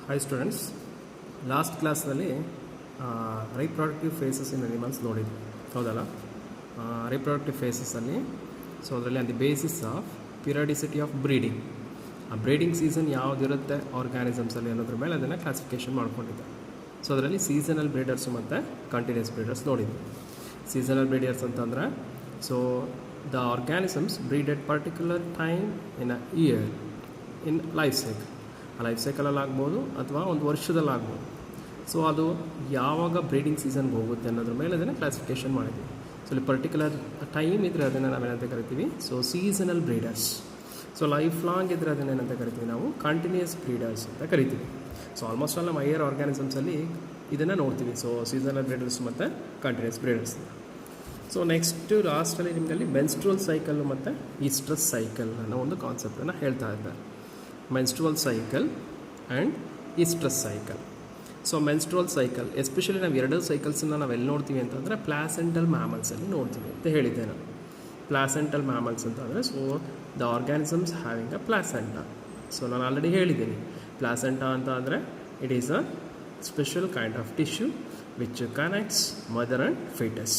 Hi students, last ಕ್ಲಾಸ್ನಲ್ಲಿ reproductive phases in animals ನೋಡಿದ್ವಿ ಹೌದಲ್ಲ. ರೀಪ್ರೊಡಕ್ಟಿವ್ ಫೇಸಸಲ್ಲಿ ಸೊ ಅದರಲ್ಲಿ on the basis of periodicity of breeding, ಆ ಬ್ರೀಡಿಂಗ್ ಸೀಸನ್ ಯಾವುದಿರುತ್ತೆ ಆರ್ಗ್ಯಾನಿಸಮ್ಸಲ್ಲಿ ಅನ್ನೋದ್ರ ಮೇಲೆ ಅದನ್ನು ಕ್ಲಾಸಿಫಿಕೇಷನ್ ಮಾಡ್ಕೊಂಡಿದ್ದೆ. ಸೊ ಅದರಲ್ಲಿ ಸೀಸನಲ್ ಬ್ರೀಡರ್ಸು ಮತ್ತು ಕಂಟಿನ್ಯೂಸ್ ಬ್ರೀಡರ್ಸ್ ನೋಡಿದ್ವಿ. ಸೀಸನಲ್ ಬ್ರೀಡರ್ಸ್ ಅಂತಂದರೆ so the organisms breed at particular time in a year in life cycle. ಆ ಲೈಫ್ ಸೈಕಲಲ್ಲಿ ಆಗ್ಬೋದು ಅಥವಾ ಒಂದು ವರ್ಷದಲ್ಲಿ ಆಗ್ಬೋದು. ಸೊ ಅದು ಯಾವಾಗ ಬ್ರೀಡಿಂಗ್ ಸೀಸನ್ಗೆ ಹೋಗುತ್ತೆ ಅನ್ನೋದ್ರ ಮೇಲೆ ಅದನ್ನು ಕ್ಲಾಸಿಫಿಕೇಷನ್ ಮಾಡಿದ್ವಿ. ಸೊ ಇಲ್ಲಿ ಪರ್ಟಿಕ್ಯುಲರ್ ಟೈಮ್ ಇದ್ದರೆ ಅದನ್ನು ನಾವೇನಂತ ಕರಿತೀವಿ so seasonal breeders. So life long ಇದ್ದರೆ ಅದನ್ನೇನಂತ ಕರಿತೀವಿ ನಾವು ಕಂಟಿನ್ಯೂಸ್ ಬ್ರೀಡರ್ಸ್ ಅಂತ ಕರಿತೀವಿ. ಸೊ ಆಲ್ಮೋಸ್ಟ್ ಆಲ್ ನಮ್ಮ ಹೈಯರ್ ಆರ್ಗ್ಯಾನಿಸಮ್ಸಲ್ಲಿ ಇದನ್ನು ನೋಡ್ತೀವಿ. ಸೊ ಸೀಸನಲ್ ಬ್ರೀಡರ್ಸ್ ಮತ್ತು ಕಂಟಿನ್ಯೂಸ್ ಬ್ರೀಡರ್ಸ್. ಸೊ ನೆಕ್ಸ್ಟು ಲಾಸ್ಟಲ್ಲಿ ನಿಮಗಲ್ಲಿ ಮೆನ್ಸ್ಟ್ರುವಲ್ ಸೈಕಲ್ ಮತ್ತು ಈಸ್ಟ್ರಸ್ ಸೈಕಲ್ ಅನ್ನೋ ಒಂದು ಕಾನ್ಸೆಪ್ಟನ್ನು ಹೇಳ್ತಾ ಇದ್ದಾರೆ. Menstrual cycle and oestrus cycle. So menstrual cycle especially ನಾವು ಎರಡು ಸೈಕಲ್ಸನ್ನು ನಾವು ಎಲ್ಲಿ ನೋಡ್ತೀವಿ ಅಂತಂದರೆ ಪ್ಲಾಸೆಂಟಲ್ ಮ್ಯಾಮಲ್ಸಲ್ಲಿ ನೋಡ್ತೀವಿ ಅಂತ ಹೇಳಿದ್ದೆ ನಾನು. ಪ್ಲಾಸೆಂಟಲ್ ಮ್ಯಾಮಲ್ಸ್ ಅಂತಂದರೆ so the organisms having a placenta. So ನಾನು ಆಲ್ರೆಡಿ ಹೇಳಿದ್ದೀನಿ ಪ್ಲಾಸೆಂಟಾ ಅಂತ ಅಂದರೆ it is a special kind of tissue which connects mother and foetus.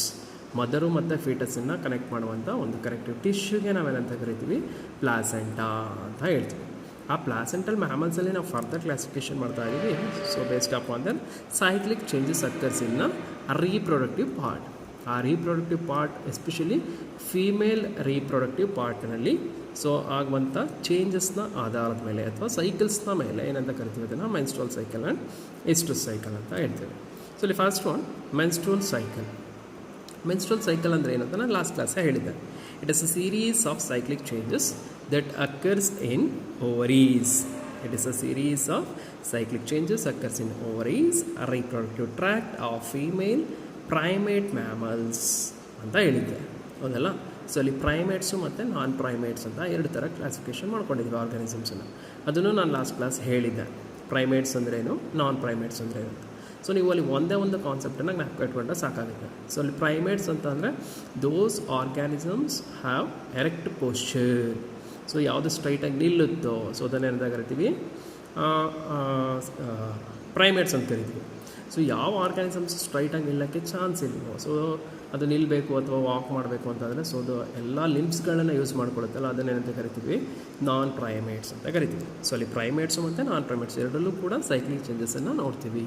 Mother ಮತ್ತು ಫೀಟಸನ್ನು ಕನೆಕ್ಟ್ ಮಾಡುವಂಥ ಒಂದು ಕರೆಕ್ಟಿವ್ ಟಿಶ್ಯೂಗೆ ನಾವೇನಂತ ಕರಿತೀವಿ ಪ್ಲಾಸೆಂಟಾ ಅಂತ ಹೇಳ್ತೀವಿ. ಆ ಪ್ಲಾಸೆಂಟಲ್ ಮ್ಯಾಮಲ್ಸಲ್ಲಿ ನಾವು ಫರ್ದರ್ ಕ್ಲಾಸಿಫಿಕೇಷನ್ ಮಾಡ್ತಾ ಇದ್ದೀವಿ. So based upon then cyclic changes occurs in reproductive part. ಆ reproductive part especially female reproductive ಪಾರ್ಟ್ನಲ್ಲಿ ಸೊ ಆಗುವಂಥ ಚೇಂಜಸ್ನ ಆಧಾರದ ಮೇಲೆ ಅಥವಾ ಸೈಕಲ್ಸ್ನ ಮೇಲೆ ಏನಂತ ಕರಿತೀವಿ ಅದನ್ನು menstrual cycle and oestrus cycle ಅಂತ ಹೇಳ್ತೀವಿ. ಸೊ ಇಲ್ಲಿ first one menstrual cycle. Menstrual cycle ಅಂದರೆ ಏನಂತ ನಾನು ಲಾಸ್ಟ್ ಕ್ಲಾಸೇ ಹೇಳಿದ್ದೆ. It is a series of cyclic changes that occurs in ovaries. It is a series of cyclic changes occurs in ovaries, a reproductive tract of female primate mammals ಅಂತ ಹೇಳಿದ್ದೆ ಹೌದಲ್ಲ. So ಅಲ್ಲಿ ಪ್ರೈಮೇಟ್ಸು ಮತ್ತು ನಾನ್ ಪ್ರೈಮೇಟ್ಸ್ ಅಂತ ಎರಡು ಥರ ಕ್ಲಾಸಿಫಿಕೇಷನ್ ಮಾಡ್ಕೊಂಡಿದ್ವಿ ಆರ್ಗ್ಯಾನಿಸಮ್ಸನ್ನು. ಅದನ್ನು ನಾನು ಲಾಸ್ಟ್ ಕ್ಲಾಸ್ ಹೇಳಿದ್ದೆ. ಪ್ರೈಮೇಟ್ಸ್ ಅಂದ್ರೇನು, ನಾನ್ ಪ್ರೈಮೇಟ್ಸ್ ಅಂದ್ರೇನು ಅಂತ. ಸೊ ನೀವು ಅಲ್ಲಿ ಒಂದೇ ಒಂದು ಕಾನ್ಸೆಪ್ಟನ್ನು ಜ್ಞಾಪಕ ಇಟ್ಕೊಂಡ್ರೆ ಸಾಕಾಗುತ್ತೆ. ಸೊ ಅಲ್ಲಿ ಪ್ರೈಮೇಟ್ಸ್ ಅಂತ ಅಂದರೆ those organisms have erect posture. So ಯಾವುದು ಸ್ಟ್ರೈಟಾಗಿ ನಿಲ್ಲುತ್ತೋ ಸೊ ಅದನ್ನೇನಂತ ಕರಿತೀವಿ ಪ್ರೈಮೇಟ್ಸ್ ಅಂತ ಕರಿತೀವಿ. ಸೊ ಯಾವ ಆರ್ಗ್ಯಾನಿಸಮ್ಸ್ ಸ್ಟ್ರೈಟಾಗಿ ನಿಲ್ಲೋಕ್ಕೆ ಚಾನ್ಸ್ ಇಲ್ವೋ ಸೊ ಅದು ನಿಲ್ಲಬೇಕು ಅಥವಾ ವಾಕ್ ಮಾಡಬೇಕು ಅಂತಂದರೆ ಸೊ ಅದು ಎಲ್ಲ ಲಿಂಬ್ಸ್ಗಳನ್ನು ಯೂಸ್ ಮಾಡ್ಕೊಳುತ್ತಲ್ಲ ಅದನ್ನೇನಂತ ಕರಿತೀವಿ ನಾನ್ ಪ್ರೈಮೇಟ್ಸ್ ಅಂತ ಕರಿತೀವಿ. ಸೊ ಅಲ್ಲಿ ಪ್ರೈಮೇಟ್ಸು ಮತ್ತು ನಾನ್ ಪ್ರೈಮೇಟ್ಸ್ ಎರಡಲ್ಲೂ ಕೂಡ ಸೈಕ್ಲಿಕ್ ಚೇಂಜಸನ್ನು ನೋಡ್ತೀವಿ.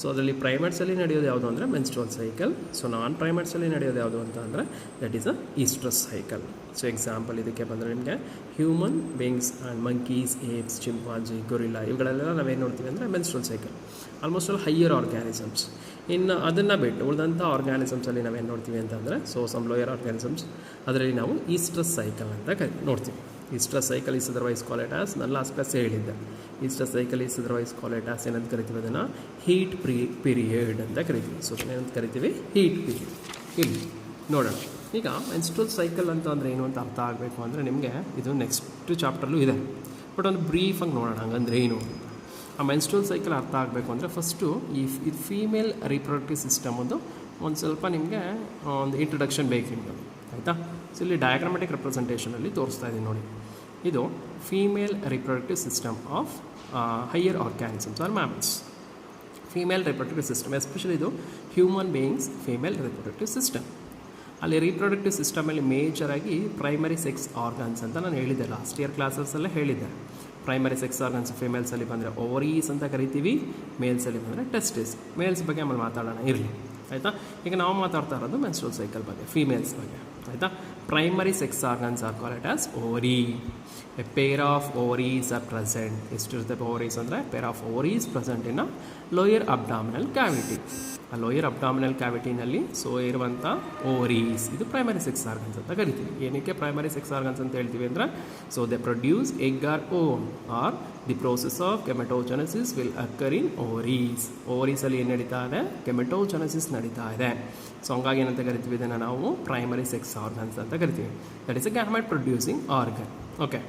ಸೊ ಅದರಲ್ಲಿ ಪ್ರೈಮೇಟ್ಸಲ್ಲಿ ನಡೆಯೋದು ಯಾವುದು ಅಂದರೆ ಮೆನ್ಸ್ಟ್ರುವಲ್ ಸೈಕಲ್. ಸೊ ನಾನ್ ಪ್ರೈಮೇಟ್ಸಲ್ಲಿ ನಡೆಯೋದು ಯಾವುದು ಅಂತ ಅಂದರೆ that is a oestrus cycle. So example ಇದಕ್ಕೆ ಬಂದರೆ ನಿಮಗೆ human beings and monkeys, apes, chimpanzee, gorilla ಇವುಗಳೆಲ್ಲ ನಾವೇನು ನೋಡ್ತೀವಿ ಅಂದರೆ menstrual cycle. Almost all higher organisms. ಇನ್ನು ಅದನ್ನು ಬಿಟ್ಟು ಉಳಿದಂಥ ಆರ್ಗ್ಯಾನಿಸಮ್ಸಲ್ಲಿ ನಾವೇನು ನೋಡ್ತೀವಿ ಅಂತಂದರೆ ಸೊ ಸಮ್ ಲೋಯರ್ ಆರ್ಗ್ಯಾನಿಸಮ್ಸ್ ಅದರಲ್ಲಿ ನಾವು ಈಸ್ಟ್ರಸ್ ಸೈಕಲ್ ಅಂತ ನೋಡ್ತೀವಿ. Oestrus cycle is otherwise call it as ನಾನು ಲಾಸ್ಟ್ ಕ್ಲಾಸ್ ಹೇಳಿದ್ದೆ. Oestrus cycle is otherwise call it as ಏನಂತ ಕರಿತೀವಿ ಅದನ್ನು ಹೀಟ್ ಪೀರಿಯಡ್ ಅಂತ ಕರಿತೀವಿ. ಸೊ ಏನಂತ ಕರಿತೀವಿ ಹೀಟ್ ಪೀರಿಯಡ್. ಇಲ್ಲಿ ನೋಡೋಣ ಈಗ ಮೆನ್ಸ್ಟ್ರುವಲ್ ಸೈಕಲ್ ಅಂತ ಅಂದರೆ ಏನು ಅಂತ ಅರ್ಥ ಆಗಬೇಕು ಅಂದರೆ ನಿಮಗೆ ಇದು ನೆಕ್ಸ್ಟ್ ಚಾಪ್ಟರ್ಲೂ ಇದೆ. ಬಟ್ ಒಂದು ಬ್ರೀಫಾಗಿ ನೋಡೋಣ ಹಂಗಂದ್ರೆ ಏನು. ಆ ಮೆನ್ಸ್ಟ್ರುವಲ್ ಸೈಕಲ್ ಅರ್ಥ ಆಗಬೇಕು ಅಂದರೆ ಫಸ್ಟು ಇದು ಫೀಮೇಲ್ ರೀಪ್ರೊಡಕ್ಟಿವ್ ಸಿಸ್ಟಮ್ ಒಂದು ಸ್ವಲ್ಪ ನಿಮಗೆ ಒಂದು ಇಂಟ್ರೊಡಕ್ಷನ್ ಬೇಕು ನಿಮಗೆ ಆಯಿತಾ. ಸೊ ಇಲ್ಲಿ ಡಯಾಗ್ರಾಮೆಟಿಕ್ ರೆಪ್ರೆಸೆಂಟೇಷನಲ್ಲಿ ತೋರಿಸ್ತಾ ಇದ್ದೀನಿ ನೋಡಿ. ಇದು female reproductive system of higher organisms or mammals. Female reproductive system especially ಇದು human beings female reproductive system. ಅಲ್ಲಿ ರೀಪ್ರೊಡಕ್ಟಿವ್ ಸಿಸ್ಟಮಲ್ಲಿ ಮೇಜರಾಗಿ ಪ್ರೈಮರಿ ಸೆಕ್ಸ್ ಆರ್ಗನ್ಸ್ ಅಂತ ನಾನು ಹೇಳಿದ್ದೆ ಲಾಸ್ಟ್ ಇಯರ್ ಕ್ಲಾಸಸ್ಸಲ್ಲೇ ಹೇಳಿದ್ದೆ. ಪ್ರೈಮರಿ ಸೆಕ್ಸ್ ಆರ್ಗನ್ಸ್ ಫಿಮೇಲ್ಸಲ್ಲಿ ಬಂದರೆ ಓವರೀಸ್ ಅಂತ ಕರಿತೀವಿ, ಮೇಲ್ಸಲ್ಲಿ ಬಂದರೆ ಟೆಸ್ಟಿಸ್. ಮೇಲ್ಸ್ ಬಗ್ಗೆ ಆಮೇಲೆ ಮಾತಾಡೋಣ ಇರಲಿ ಆಯಿತಾ. ಈಗ ನಾವು ಮಾತಾಡ್ತಾ ಇರೋದು ಮೆನ್ಸ್ಟ್ರುವಲ್ ಸೈಕಲ್ ಬಗ್ಗೆ, ಫೀಮೇಲ್ಸ್ ಬಗ್ಗೆ ಆಯಿತಾ. Primary sex organs are called as ovary. A pair of ovaries are present. ಎಷ್ಟಿರುತ್ತೆ ಓವರೀಸ್ ಅಂದರೆ pair of ovaries present in lower abdominal cavity. ಆ ಲೋಯರ್ ಅಬ್ಡಾಮಿನಲ್ ಕ್ಯಾವಿಟಿನಲ್ಲಿ ಸೊ ಇರುವಂಥ ಓವರೀಸ್ ಇದು ಪ್ರೈಮರಿ ಸೆಕ್ಸ್ ಆರ್ಗನ್ಸ್ ಅಂತ ಕರಿತೀವಿ. ಏನಕ್ಕೆ ಪ್ರೈಮರಿ ಸೆಕ್ಸ್ ಆರ್ಗನ್ಸ್ ಅಂತ ಹೇಳ್ತೀವಿ ಅಂದರೆ so they produce egg or ovum or the process of gametogenesis will occur in ovaries. ಓವರೀಸಲ್ಲಿ ಏನು ನಡೀತಾ ಇದೆ ಕೆಮೆಟೋಜೆನೆಸಿಸ್ ನಡೀತಾ ಇದೆ. ಸೊ ಹಂಗಾಗಿ ಏನಂತ ಕರಿತೀವಿ ಇದನ್ನು ನಾವು ಪ್ರೈಮರಿ ಸೆಕ್ಸ್ ಆರ್ಗನ್ಸ್ ಅಂತ ಕರಿತೀವಿ. That is A gamete producing organ. Okay,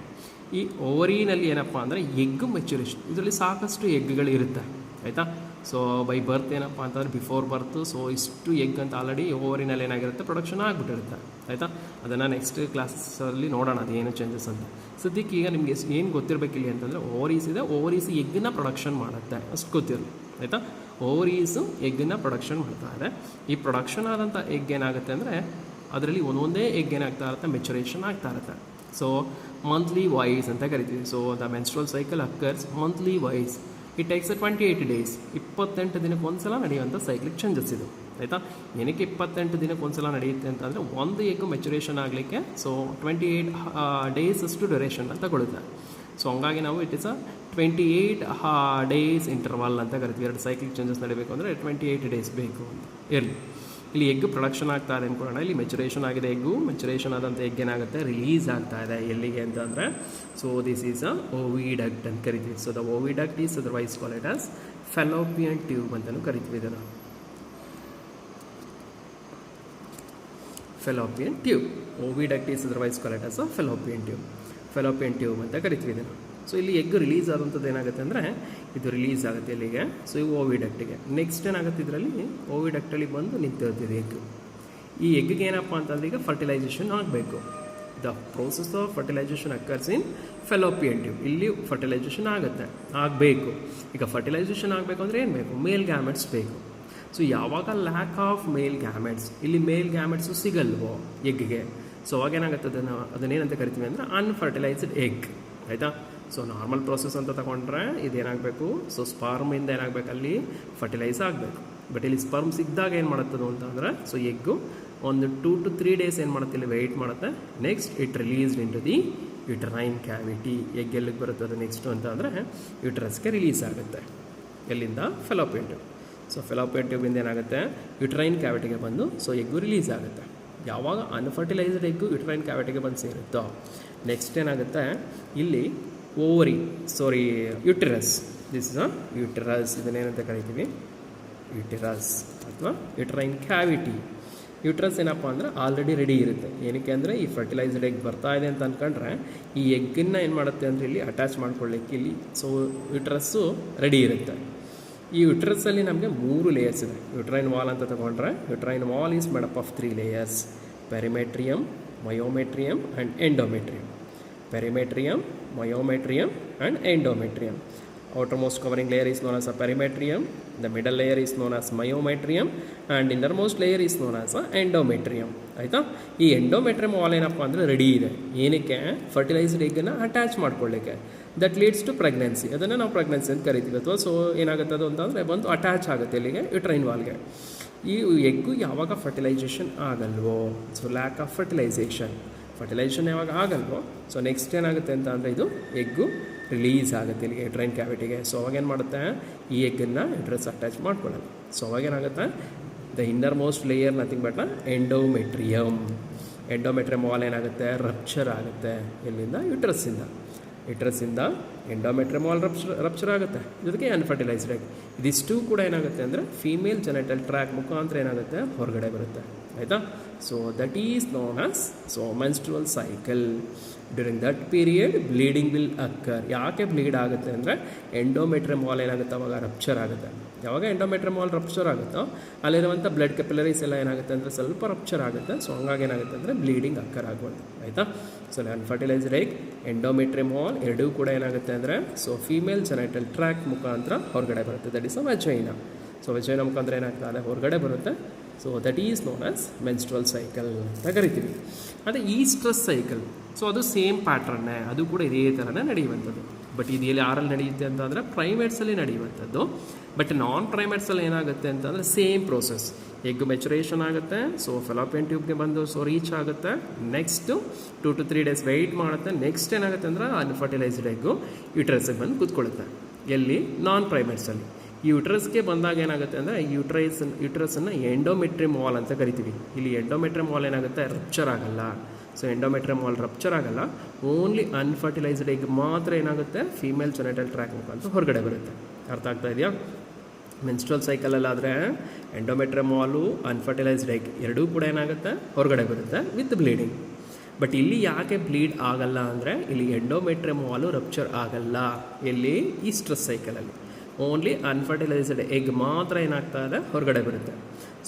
ಈ ಓವರಿನಲ್ಲಿ ಏನಪ್ಪ ಅಂದರೆ ಎಗ್ ಮೆಚುರೇಷನ್ ಇದರಲ್ಲಿ ಸಾಕಷ್ಟು ಎಗ್ಗಳು ಇರುತ್ತೆ ಆಯಿತಾ. ಸೊ ಬೈ ಬರ್ತ್ ಏನಪ್ಪ ಅಂತಂದರೆ ಬಿಫೋರ್ ಬರ್ತು ಸೊ ಇಷ್ಟು ಎಗ್ ಅಂತ ಆಲ್ರೆಡಿ ಓವರಿನಲ್ಲಿ ಏನಾಗಿರುತ್ತೆ ಪ್ರೊಡಕ್ಷನ್ ಆಗಿಬಿಟ್ಟಿರುತ್ತೆ ಆಯಿತಾ. ಅದನ್ನು ನೆಕ್ಸ್ಟ್ ಕ್ಲಾಸಲ್ಲಿ ನೋಡೋಣ ಅದು ಏನು ಚೇಂಜಸ್ ಅಂತ. ಸದ್ಯಕ್ಕೆ ಈಗ ನಿಮಗೆ ಏನು ಗೊತ್ತಿರಬೇಕಿಲ್ಲ ಅಂತಂದರೆ ಓವರೀಸ್ ಇದೆ, ಓವರೀಸ್ ಎಗ್ಗನ್ನ ಪ್ರೊಡಕ್ಷನ್ ಮಾಡುತ್ತೆ ಅಷ್ಟು ಗೊತ್ತಿರಲಿ ಆಯಿತಾ. ಓವರೀಸು ಎಗ್ಗನ್ನ ಪ್ರೊಡಕ್ಷನ್ ಮಾಡ್ತಾ ಇದೆ. ಈ ಪ್ರೊಡಕ್ಷನ್ ಆದಂಥ ಎಗ್ ಏನಾಗುತ್ತೆ ಅಂದರೆ ಅದರಲ್ಲಿ ಒಂದೊಂದೇ ಎಗ್ ಏನಾಗ್ತಾ ಇರುತ್ತೆ, ಮೆಚುರೇಷನ್ ಆಗ್ತಾ ಇರುತ್ತೆ. ಸೊ ಮಂತ್ಲಿ ವೈಸ್ ಅಂತ ಕರಿತೀವಿ. So the menstrual cycle occurs monthly wise. It takes 28 days. 28 ದಿನಕ್ಕೆ ಒಂದ್ಸಲ ನಡೆಯುವಂಥ ಸೈಕ್ಲಿಕ್ ಚೇಂಜಸ್ ಇದು ಆಯಿತಾ. ಏನಕ್ಕೆ 28 ದಿನಕ್ಕೆ ಒಂದ್ಸಲ ನಡೆಯುತ್ತೆ ಅಂತಂದರೆ ಒಂದು ಎಗ್ ಮೆಚುರೇಷನ್ ಆಗಲಿಕ್ಕೆ ಸೊ 28 days ಅಷ್ಟು ಡ್ಯೂರೇಷನ್ ಅಂತ ತಗೊಳುತ್ತೆ. ಸೊ ಹಂಗಾಗಿ ನಾವು ಇಟ್ ಇಸ್ 28 days ಇಂಟರ್ವಲ್ ಅಂತ ಕರಿತೀವಿ. ಎರಡು ಸೈಕ್ಲಿಕ್ ಚೇಂಜಸ್ ನಡೀಬೇಕು ಅಂದರೆ 28 days ಬೇಕು ಅಂತ ಇರಲಿ. ಇಲ್ಲಿ ಎಗ್ ಪ್ರೊಡಕ್ಷನ್ ಆಗ್ತಾ ಇದೆ ಅಂದ್ಕೊಳ್ಳೋಣ. ಇಲ್ಲಿ ಮೆಚುರೇಷನ್ ಆಗಿದೆ ಎಗ್ಗು, ಮೆಚುರೇಷನ್ ಆದಂಥ ಎಗ್ ಏನಾಗುತ್ತೆ ರಿಲೀಸ್ ಆಗ್ತಾ ಇದೆ ಎಲ್ಲಿಗೆ ಅಂತಂದರೆ so this is a oviduct ಅಂತ ಕರಿತೀವಿ. So the oviduct is otherwise called it as fallopian tube ಅಂತಲೂ ಕರಿತೀವಿ ಇದನ್ನು. Fallopian tube, oviduct is otherwise called it as a fallopian tube. Fallopian tube ಅಂತ ಕರಿತೀವಿ ಇದನ್ನು. ಸೊ ಇಲ್ಲಿ ಎಗ್ ರಿಲೀಸ್ ಆದಂಥದ್ದು ಏನಾಗುತ್ತೆ ಅಂದರೆ ಇದು ರಿಲೀಸ್ ಆಗುತ್ತೆ ಇಲ್ಲಿಗೆ. ಸೊ ಇವು ಓವಿಡಕ್ಟಿಗೆ. ನೆಕ್ಸ್ಟ್ ಏನಾಗುತ್ತೆ ಇದರಲ್ಲಿ ಓವಿಡಕ್ಟಲ್ಲಿ ಬಂದು ನಿಂತಿರ್ತಿದೆ ಎಗ್. ಈ ಎಗ್ಗಿಗೆ ಏನಪ್ಪ ಅಂತಂದರೆ ಈಗ ಫರ್ಟಿಲೈಸೇಷನ್ ಆಗಬೇಕು. The process of fertilisation occurs in Fallopian tube. ಇಲ್ಲಿ ಫರ್ಟಿಲೈಸೇಷನ್ ಆಗುತ್ತೆ, ಆಗಬೇಕು. ಈಗ ಫರ್ಟಿಲೈಸೇಷನ್ ಆಗಬೇಕು ಅಂದರೆ ಏನು ಬೇಕು, ಮೇಲ್ ಗ್ಯಾಮೆಟ್ಸ್ ಬೇಕು. ಸೊ ಯಾವಾಗ ಲ್ಯಾಕ್ ಆಫ್ ಮೇಲ್ ಗ್ಯಾಮೆಟ್ಸ್, ಇಲ್ಲಿ ಮೇಲ್ ಗ್ಯಾಮೆಟ್ಸು ಸಿಗಲ್ವೋ ಎಗ್ಗಿಗೆ, ಸೊ ಅವಾಗೇನಾಗುತ್ತೆ ಅದನ್ನೇನಂತ ಕರಿತೀವಿ ಅಂದರೆ ಅನ್ಫರ್ಟಿಲೈಸ್ಡ್ ಎಗ್ ಆಯಿತಾ. ಸೊ ನಾರ್ಮಲ್ ಪ್ರೋಸೆಸ್ ಅಂತ ತಗೊಂಡ್ರೆ ಇದೇನಾಗಬೇಕು, ಸೊ ಸ್ಪರ್ಮಿಂದ ಏನಾಗಬೇಕು ಅಲ್ಲಿ ಫರ್ಟಿಲೈಸ್ ಆಗಬೇಕು. ಬಟ್ ಇಲ್ಲಿ ಸ್ಪರ್ಮ್ ಸಿಕ್ಕಿದಾಗ ಏನು ಮಾಡುತ್ತದು ಅಂತಂದರೆ ಸೊ ಎಗ್ಗು ಒಂದು 2 to 3 days ಏನು ಮಾಡುತ್ತೆ ಇಲ್ಲಿ ವೆಯ್ಟ್ ಮಾಡುತ್ತೆ. Next it released into the uterine cavity. Egg ಎಲ್ಲಿಗೆ ಬರುತ್ತೆ ಅದು ನೆಕ್ಸ್ಟು ಅಂತ ಅಂದರೆ ಯುಟರಸ್ಗೆ ರಿಲೀಸ್ ಆಗುತ್ತೆ. ಎಲ್ಲಿಂದ, ಫೆಲೋಪಿಯನ್ ಟ್ಯೂಬ್. ಸೊ ಫೆಲೋಪಿಯನ್ ಟ್ಯೂಬಿಂದ ಏನಾಗುತ್ತೆ ಯುಟರೈನ್ ಕ್ಯಾವಿಟಿಗೆ ಬಂದು ಸೊ ಎಗ್ಗು ರಿಲೀಸ್ ಆಗುತ್ತೆ. ಯಾವಾಗ ಅನ್ಫರ್ಟಿಲೈಸ್ಡ್ ಎಗ್ಗು ಯುಟರೈನ್ ಕ್ಯಾವಿಟಿಗೆ ಬಂದು ಸೇರುತ್ತೋ ನೆಕ್ಸ್ಟ್ ಏನಾಗುತ್ತೆ ಇಲ್ಲಿ uterus. This is a uterus. ಇದನ್ನೇನಂತ ಕರಿತೀವಿ ಯುಟರಸ್ ಅಥವಾ ಯುಟರೈನ್ ಕ್ಯಾವಿಟಿ. ಯುಟ್ರಸ್ ಏನಪ್ಪ ಅಂದರೆ ಆಲ್ರೆಡಿ ರೆಡಿ ಇರುತ್ತೆ. ಏನಕ್ಕೆ ಅಂದರೆ ಈ ಫರ್ಟಿಲೈಸ್ಡ್ ಎಗ್ ಬರ್ತಾ ಇದೆ ಅಂತ ಅಂದ್ಕೊಂಡ್ರೆ ಈ ಎಗ್ಗನ್ನು ಏನು ಮಾಡುತ್ತೆ ಅಂದರೆ ಇಲ್ಲಿ ಅಟ್ಯಾಚ್ ಮಾಡ್ಕೊಳ್ಳಿಕ್ಕೆ ಇಲ್ಲಿ ಸೊ ಯುಟ್ರಸ್ಸು ರೆಡಿ ಇರುತ್ತೆ. ಈ ಯುಟ್ರಸ್ಸಲ್ಲಿ ನಮಗೆ 3 ಲೇಯರ್ಸ್ ಇದೆ. ಯುಟ್ರೈನ್ ವಾಲ್ ಅಂತ ತಗೊಂಡ್ರೆ uterine wall is made up of 3 layers: perimetrium, myometrium and endometrium. Perimetrium, myometrium and endometrium. Outermost covering layer is known as a perimetrium, the middle layer is known as myometrium and innermost layer is known as a endometrium. ಆಯಿತಾ. ಈ endometrium wall ಏನಪ್ಪ ಅಂದರೆ ready ಇದೆ. ಏನಕ್ಕೆ, fertilised ಎಗ್ಗನ್ನು attach ಮಾಡ್ಕೊಳ್ಳಿಕ್ಕೆ. That leads to pregnancy. ಅದನ್ನು ನಾವು ಪ್ರೆಗ್ನೆನ್ಸಿ ಅಂತ ಕರಿತೀವಿ. ಅಥವಾ ಸೊ ಏನಾಗುತ್ತೆ ಅದು ಅಂತಂದರೆ ಬಂದು ಅಟ್ಯಾಚ್ ಆಗುತ್ತೆ ಇಲ್ಲಿಗೆ ಯುಟ್ರೈನ್ ವಾಲ್ಗೆ. ಈ ಎಗ್ಗು ಯಾವಾಗ ಫರ್ಟಿಲೈಸೇಷನ್ ಆಗಲ್ವೋ, ಸೊ ಲ್ಯಾಕ್ ಆಫ್ ಫರ್ಟಿಲೈಸೇಷನ್ ಯಾವಾಗ ಆಗಲ್ವೋ ಸೊ ನೆಕ್ಸ್ಟ್ ಏನಾಗುತ್ತೆ ಅಂತ ಅಂದರೆ ಇದು ಎಗ್ಗು ರಿಲೀಸ್ ಆಗುತ್ತೆ ಇಲ್ಲಿಗೆ ಯುಟ್ರೈನ್ ಕ್ಯಾವಿಟಿಗೆ. ಸೊ ಅವಾಗೇನು ಮಾಡುತ್ತೆ ಈ ಎಗ್ಗನ್ನು ಯುಟ್ರಸ್ ಅಟ್ಯಾಚ್ ಮಾಡ್ಕೊಳ್ಳೋದು. ಸೊ ಅವಾಗೇನಾಗುತ್ತೆ the innermost layer nothing but endometrium. Endometrium wall ಏನಾಗುತ್ತೆ ರಪ್ಚರ್ ಆಗುತ್ತೆ. ಎಲ್ಲಿಂದ, ಯುಟ್ರಸ್ಸಿಂದ ಎಂಡೋಮೆಟ್ರಿಯಮ್ ವಾಲ್ ರಪ್ಚರ್ ಆಗುತ್ತೆ. ಜೊತೆಗೆ ಅನ್ಫರ್ಟಿಲೈಸ್ಡ್ ಎಗ್. ಇದಿಷ್ಟು ಕೂಡ ಏನಾಗುತ್ತೆ ಅಂದರೆ ಫೀಮೇಲ್ ಜೆನೆಟಲ್ ಟ್ರ್ಯಾಕ್ ಮುಖಾಂತರ ಏನಾಗುತ್ತೆ ಹೊರಗಡೆ ಬರುತ್ತೆ ಆಯಿತಾ. So that is known as so menstrual cycle. During that period bleeding will ಅಕ್ಕರ್. ಯಾಕೆ ಬ್ಲೀಡ್ ಆಗುತ್ತೆ ಅಂದರೆ ಎಂಡೋಮೆಟ್ರಿಯಮ್ ವಾಲ್ ಏನಾಗುತ್ತೆ ಅವಾಗ ರಪ್ಚರ್ ಆಗುತ್ತೆ. ಯಾವಾಗ ಎಂಡೋಮೆಟ್ರಿಯಮ್ ವಾಲ್ ರಪ್ಚರ್ ಆಗುತ್ತೋ ಅಲ್ಲಿರುವಂಥ ಬ್ಲಡ್ ಕೆಪಿಲರೀಸ್ ಎಲ್ಲ ಏನಾಗುತ್ತೆ ಅಂದರೆ ಸ್ವಲ್ಪ ರಪ್ಚರ್ ಆಗುತ್ತೆ. ಸೊ ಹಂಗಾಗಿ ಏನಾಗುತ್ತೆ ಅಂದರೆ ಬ್ಲೀಡಿಂಗ್ ಅಕ್ಕರ್ ಆಗುವಂಥ ಆಯಿತಾ. So unfertilised egg, endometrium wall ಎರಡೂ ಕೂಡ ಏನಾಗುತ್ತೆ ಅಂದರೆ ಸೊ ಫೀಮೇಲ್ ಜೆನೆಟಲ್ ಟ್ರ್ಯಾಕ್ ಮುಖಾಂತರ ಹೊರಗಡೆ ಬರುತ್ತೆ. That is a vagina. So vagina ಮುಖಾಂತರ ಏನಾಗ್ತದೆ ಹೊರಗಡೆ ಬರುತ್ತೆ. So that is known as menstrual cycle ಅಂತ ಕರಿತೀವಿ. ಅದೇ ಈಸ್ಟ್ರಸ್ ಸೈಕಲ್. ಸೊ ಅದು ಸೇಮ್ ಪ್ಯಾಟ್ರನ್ನೇ, ಅದು ಕೂಡ ಇದೇ ಥರನೇ ನಡೆಯುವಂಥದ್ದು. ಬಟ್ ಇದು ಎಲ್ಲಿ ಯಾರಲ್ಲಿ ನಡೆಯುತ್ತೆ ಅಂತಂದರೆ ಪ್ರೈಮೇಟ್ಸಲ್ಲಿ ನಡೆಯುವಂಥದ್ದು. ಬಟ್ ನಾನ್ ಪ್ರೈಮೇಟ್ಸಲ್ಲಿ ಏನಾಗುತ್ತೆ ಅಂತಂದರೆ ಸೇಮ್ ಪ್ರೋಸೆಸ್. ಎಗ್ ಮೆಚುರೇಷನ್ ಆಗುತ್ತೆ. ಸೊ ಫೆಲೋಪಿಯನ್ ಟ್ಯೂಬ್ಗೆ ಬಂದು ಸೊ ರೀಚ್ ಆಗುತ್ತೆ. ನೆಕ್ಸ್ಟು 2 to 3 days ವೆಯ್ಟ್ ಮಾಡುತ್ತೆ. ನೆಕ್ಸ್ಟ್ ಏನಾಗುತ್ತೆ ಅಂದರೆ ಅನ್ಫರ್ಟಿಲೈಸ್ಡ್ ಎಗ್ಗು ಯುಟ್ರಸ್ಗೆ ಬಂದು ಕೂತ್ಕೊಳ್ಳುತ್ತೆ. ಎಲ್ಲಿ, ನಾನ್ ಪ್ರೈಮೇಟ್ಸಲ್ಲಿ. ಈ ಯುಟ್ರಸ್ಗೆ ಬಂದಾಗ ಏನಾಗುತ್ತೆ ಅಂದರೆ ಯುಟ್ರಸನ್ನು ಎಂಡೋಮೆಟ್ರಿಯಮ್ ವಾಲ್ ಅಂತ ಕರಿತೀವಿ. ಇಲ್ಲಿ ಎಂಡೋಮೆಟ್ರಿಯಮ್ ವಾಲ್ ಏನಾಗುತ್ತೆ ರಪ್ಚರ್ ಆಗಲ್ಲ. ಸೊ ಎಂಡೋಮೆಟ್ರಿಯಮ್ ವಾಲ್ ರಪ್ಚರ್ ಆಗಲ್ಲ. ಓನ್ಲಿ ಅನ್ಫರ್ಟಿಲೈಸ್ಡ್ ಎಗ್ ಮಾತ್ರ ಏನಾಗುತ್ತೆ ಫೀಮೇಲ್ ಜೆನೆಟಲ್ ಟ್ರ್ಯಾಕ್ ಮುಖಾಂತರ ಹೊರಗಡೆ ಬರುತ್ತೆ. ಅರ್ಥ ಆಗ್ತಾ ಇದೆಯಾ? Menstrual ಸೈಕಲಲ್ಲಾದರೆ endometrium Vaalu, unfertilised egg ಎರಡೂ ಕೂಡ ಏನಾಗುತ್ತೆ ಹೊರಗಡೆ ಬರುತ್ತೆ ವಿತ್ ಬ್ಲೀಡಿಂಗ್. ಬಟ್ ಇಲ್ಲಿ ಯಾಕೆ ಬ್ಲೀಡ್ ಆಗಲ್ಲ ಅಂದರೆ ಇಲ್ಲಿ ಎಂಡೋಮೆಟ್ರಿಯಮ್ ವಾಲು ರಪ್ಚರ್ ಆಗಲ್ಲ. ಎಲ್ಲಿ, ಈಸ್ಟ್ರಸ್ ಸೈಕಲಲ್ಲಿ. ಓನ್ಲಿ ಅನ್ಫರ್ಟಿಲೈಸ್ಡ್ ಎಗ್ ಮಾತ್ರ ಏನಾಗ್ತಾ ಇದೆ ಹೊರಗಡೆ ಬರುತ್ತೆ.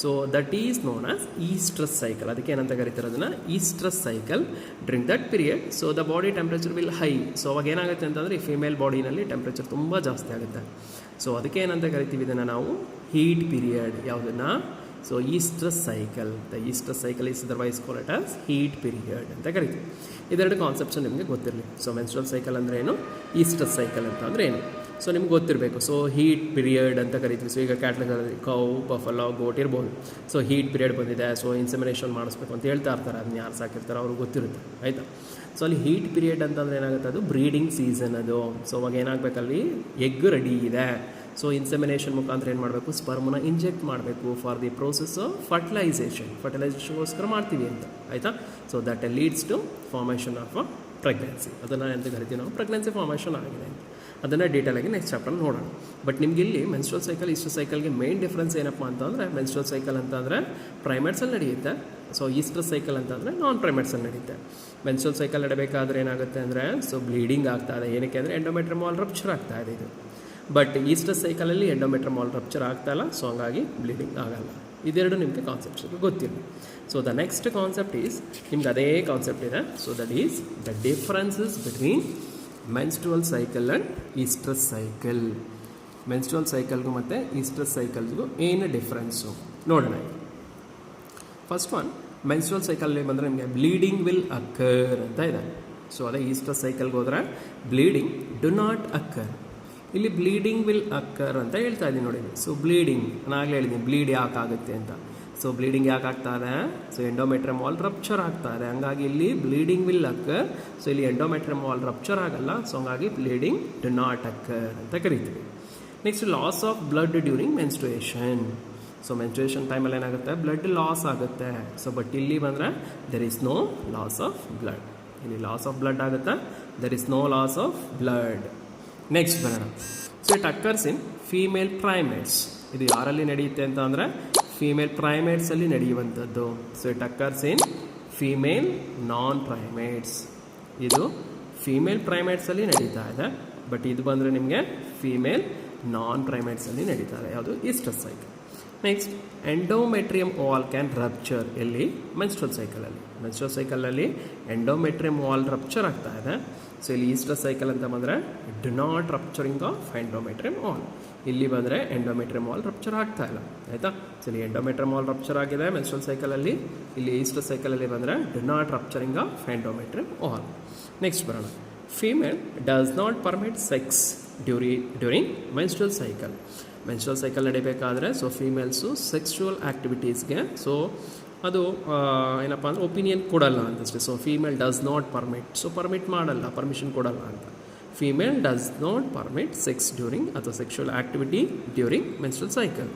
So that is known as oestrus cycle. ಅದಕ್ಕೆ ಏನಂತ ಕರಿತಾರೆ ಅದನ್ನು, oestrus cycle. During that period so the body temperature will high. So ಅವಾಗ ಏನಾಗುತ್ತೆ ಅಂತಂದರೆ ಈ ಫಿಮೇಲ್ ಬಾಡಿನಲ್ಲಿ ಟೆಂಪ್ರೇಚರ್ ತುಂಬ ಜಾಸ್ತಿ ಆಗುತ್ತೆ. ಸೊ ಅದಕ್ಕೆ ಏನಂತ ಕರಿತೀವಿ ಇದನ್ನು ನಾವು ಹೀಟ್ ಪೀರಿಯಡ್. ಯಾವುದನ್ನು? So oestrus cycle. The oestrus cycle is otherwise called it as heat period ಅಂತ ಕರಿತೀವಿ. ಇದೆರಡು ಕಾನ್ಸೆಪ್ಟ್ಸ್ ನಿಮಗೆ ಗೊತ್ತಿರಲಿ. ಸೊ ಮೆನ್ಸ್ಟ್ರುವಲ್ ಸೈಕಲ್ ಅಂದರೆ ಏನು, ಈಸ್ಟ್ರಸ್ ಸೈಕಲ್ ಅಂತ ಅಂದರೆ ಏನು, ಸೊ ನಿಮ್ಗೆ ಗೊತ್ತಿರಬೇಕು. ಸೊ ಹೀಟ್ ಪೀರಿಯಡ್ ಅಂತ ಕರಿತೀವಿ. ಸೊ ಈಗ ಕ್ಯಾಟ್ಲಗಳಲ್ಲಿ ಕೌ, ಬಫಲೋ, ಗೋಟ್ ಇರ್ಬೋದು. ಸೊ ಹೀಟ್ ಪೀರಿಯಡ್ ಬಂದಿದೆ, ಸೊ ಇನ್ಸೆಮಿನೇಷನ್ ಮಾಡಿಸ್ಬೇಕು ಅಂತ ಹೇಳ್ತಾ ಇರ್ತಾರೆ. ಅದನ್ನ ಯಾರು ಸಾಕಿರ್ತಾರೆ ಅವ್ರಿಗೆ ಗೊತ್ತಿರುತ್ತೆ, ಆಯಿತಾ. ಸೊ ಅಲ್ಲಿ ಹೀಟ್ ಪೀರಿಯಡ್ ಅಂತಂದರೆ ಏನಾಗುತ್ತೆ, ಅದು ಬ್ರೀಡಿಂಗ್ ಸೀಸನ್ ಅದು. ಸೊ ಅವಾಗ ಏನಾಗಬೇಕಲ್ಲಿ, ಎಗ್ ರೆಡಿ ಇದೆ. ಸೊ ಇನ್ಸೆಮಿನೇಷನ್ ಮುಖಾಂತರ ಏನು ಮಾಡಬೇಕು, ಸ್ಪರ್ಮನ್ನ ಇಂಜೆಕ್ಟ್ ಮಾಡಬೇಕು ಫಾರ್ ದಿ ಪ್ರೋಸೆಸ್ ಆಫ್ ಫರ್ಟಿಲೈಸೇಷನ್ಗೋಸ್ಕರ ಮಾಡ್ತೀವಿ ಅಂತ, ಆಯಿತಾ. So that leads to formation of a pregnancy. ಅದನ್ನು ಎಂತ ಕರಿತೀವಿ ನಾವು, ಪ್ರೆಗ್ನೆನ್ಸಿ ಫಾರ್ಮೇಷನ್ ಆಗಿದೆ ಅಂತ. ಅದನ್ನು ಡೀಟೇಲಾಗಿ ನೆಕ್ಸ್ಟ್ ಚಾಪ್ಟರ್ ನೋಡೋಣ. ಬಟ್ ನಿಮ್ಗೆ ಇಲ್ಲಿ ಮೆನ್ಸ್ಟ್ರುವಲ್ ಸೈಕಲ್, ಈಸ್ಟ್ರಸ್ ಸೈಕಲ್ಗೆ ಮೇನ್ ಡಿಫ್ರೆನ್ಸ್ ಏನಪ್ಪ ಅಂತಂದರೆ, ಮೆನ್ಸ್ಟ್ರುವಲ್ ಸೈಕಲ್ ಅಂತಂದರೆ ಪ್ರೈಮೇಟ್ಸಲ್ಲಿ ನಡೆಯುತ್ತೆ. ಸೊ ಈಸ್ಟ್ರಸ್ ಸೈಕಲ್ ಅಂತಂದರೆ ನಾನ್ ಪ್ರೈಮೇಟ್ಸಲ್ಲಿ ನಡೆಯುತ್ತೆ. ಮೆನ್ಸ್ಟ್ರುವಲ್ ಸೈಕಲ್ ನಡಬೇಕಾದ್ರೆ ಏನಾಗುತ್ತೆ ಅಂದರೆ, ಸೊ ಬ್ಲೀಡಿಂಗ್ ಆಗ್ತಾ ಇದೆ. ಏನಕ್ಕೆ ಅಂದರೆ ಎಂಡೋಮೆಟ್ರಿಯಮ್ ವಾಲ್ ರಪ್ಚರ್ ಆಗ್ತಾ ಇದೆ ಇದು. But oestrus ಸೈಕಲಲ್ಲಿ endometrium wall rupture ಆಗ್ತಾ ಇಲ್ಲ, ಸೊ ಹಂಗಾಗಿ ಬ್ಲೀಡಿಂಗ್ ಆಗಲ್ಲ. ಇದೆರಡು ನಿಮಗೆ ಕಾನ್ಸೆಪ್ಟ್ಸ್ ಗೊತ್ತಿಲ್ಲ. So the next concept is, ನಿಮ್ಗೆ ಅದೇ ಕಾನ್ಸೆಪ್ಟ್ ಇದೆ. So that is the differences between menstrual cycle and oestrus cycle. Menstrual ಸೈಕಲ್ಗೂ ಮತ್ತು ಈಸ್ಟ್ರಸ್ ಸೈಕಲ್ಗೂ ಏನು ಡಿಫ್ರೆನ್ಸು ನೋಡೋಣ. ಫಸ್ಟ್ ಒನ್, ಮೆನ್ಸ್ಟ್ರುವಲ್ ಸೈಕಲ್ಲಿ ಬಂದರೆ ನಿಮಗೆ ಬ್ಲೀಡಿಂಗ್ ವಿಲ್ ಅಕ್ಕರ್ ಅಂತ ಇದೆ. ಸೊ ಅದೇ ಈಸ್ಟ್ರಸ್ ಸೈಕಲ್ಗೆ ಹೋದರೆ ಬ್ಲೀಡಿಂಗ್ ಡು ನಾಟ್ ಅಕ್ಕರ್. ಇಲ್ಲಿ ಬ್ಲೀಡಿಂಗ್ ವಿಲ್ ಅಕ್ಕರ್ ಅಂತ ಹೇಳ್ತಾ ಇದ್ದೀನಿ ನೋಡಿ. ಸೊ ಬ್ಲೀಡಿಂಗ್ ನಾನು ಆಗಲೇ ಹೇಳಿದ್ದೀನಿ, ಬ್ಲೀಡ್ ಯಾಕೆ ಆಗುತ್ತೆ ಅಂತ. ಸೊ ಬ್ಲೀಡಿಂಗ್ ಯಾಕೆ ಆಗ್ತಾ ಇದೆ, ಸೊ ಎಂಡೋಮೆಟ್ರಿಯಮ್ ವಾಲ್ ರಪ್ಚರ್ ಆಗ್ತಾ ಇದೆ, ಹಂಗಾಗಿ ಇಲ್ಲಿ ಬ್ಲೀಡಿಂಗ್ ವಿಲ್ ಅಕ್ಕರ್. ಸೊ ಇಲ್ಲಿ ಎಂಡೋಮೆಟ್ರಿಯಮ್ ವಾಲ್ ರಪ್ಚರ್ ಆಗಲ್ಲ, ಸೊ ಹಂಗಾಗಿ ಬ್ಲೀಡಿಂಗ್ ಡು ನಾಟ್ ಅಕ್ಕರ್ ಅಂತ ಕರಿತೀವಿ. Next, loss of blood during menstruation. So menstruation ಟೈಮಲ್ಲಿ ಏನಾಗುತ್ತೆ, ಬ್ಲಡ್ ಲಾಸ್ ಆಗುತ್ತೆ. ಸೊ ಬಟ್ ಇಲ್ಲಿ ಬಂದರೆ there is no loss of blood. ಇಲ್ಲಿ ಲಾಸ್ ಆಫ್ ಬ್ಲಡ್ ಆಗುತ್ತೆ, there is no loss of blood. Next ಬರೋಣ. So it occurs in female primates. ಇದು ಯಾರಲ್ಲಿ ನಡೆಯುತ್ತೆ ಅಂತ ಅಂದರೆ female ಪ್ರೈಮೇಟ್ಸಲ್ಲಿ ನಡೆಯುವಂಥದ್ದು. So it occurs in female non primates. ಇದು ಫೀಮೇಲ್ ಪ್ರೈಮೇಟ್ಸಲ್ಲಿ ನಡೀತಾ ಇದೆ. ಬಟ್ ಇದು ಬಂದರೆ ನಿಮಗೆ ಫೀಮೇಲ್ ನಾನ್ ಪ್ರೈಮೇಟ್ಸಲ್ಲಿ ನಡೀತಾ ಇದೆ. ಯಾವುದು, oestrus cycle. Next, endometrium wall can rupture. ಎಲ್ಲಿ, ಮೆನ್ಸ್ಟ್ರುವಲ್ ಸೈಕಲಲ್ಲಿ. ಮೆನ್ಸ್ಟ್ರುವಲ್ ಸೈಕಲಲ್ಲಿ ಎಂಡೋಮೆಟ್ರಿಯಮ್ ವಾಲ್ ರಪ್ಚರ್ ಆಗ್ತಾ ಇದೆ. ಸೊ ಇಲ್ಲಿ ಈಸ್ಟ್ರಸ್ ಸೈಕಲ್ ಅಂತ ಬಂದರೆ do not rupturing of endometrium wall. ಇಲ್ಲಿ ಬಂದರೆ ಎಂಡೋಮೆಟ್ರಿಯಮ್ ವಾಲ್ ರಪ್ಚರ್ ಆಗ್ತಾ ಇಲ್ಲ, ಆಯಿತಾ. ಸೊ ಇಲ್ಲಿ ಎಂಡೋಮೆಟ್ರಿಯಮ್ ವಾಲ್ ರಪ್ಚರ್ ಆಗಿದೆ ಮೆನ್ಸ್ಟ್ರುವಲ್ ಸೈಕಲಲ್ಲಿ. ಇಲ್ಲಿ ಈಸ್ಟ್ರಸ್ ಸೈಕಲಲ್ಲಿ ಬಂದರೆ do not rupturing of endometrium wall. Next ಬರೋಣ. Female does not permit sex during menstrual cycle. Menstrual cycle ನಡಿಬೇಕಾದ್ರೆ ಸೊ ಫೀಮೇಲ್ಸು ಸೆಕ್ಸುವಲ್ ಆ್ಯಕ್ಟಿವಿಟೀಸ್ಗೆ ಸೊ ಅದು ಏನಪ್ಪ ಅಂದರೆ ಒಪಿನಿಯನ್ ಕೊಡಲ್ಲ ಅಂತಷ್ಟೇ. So female does not permit, so permit ಮಾಡಲ್ಲ, ಪರ್ಮಿಷನ್ ಕೊಡಲ್ಲ ಅಂತ. Female does not permit sex during ಅಥವಾ sexual activity during menstrual cycle.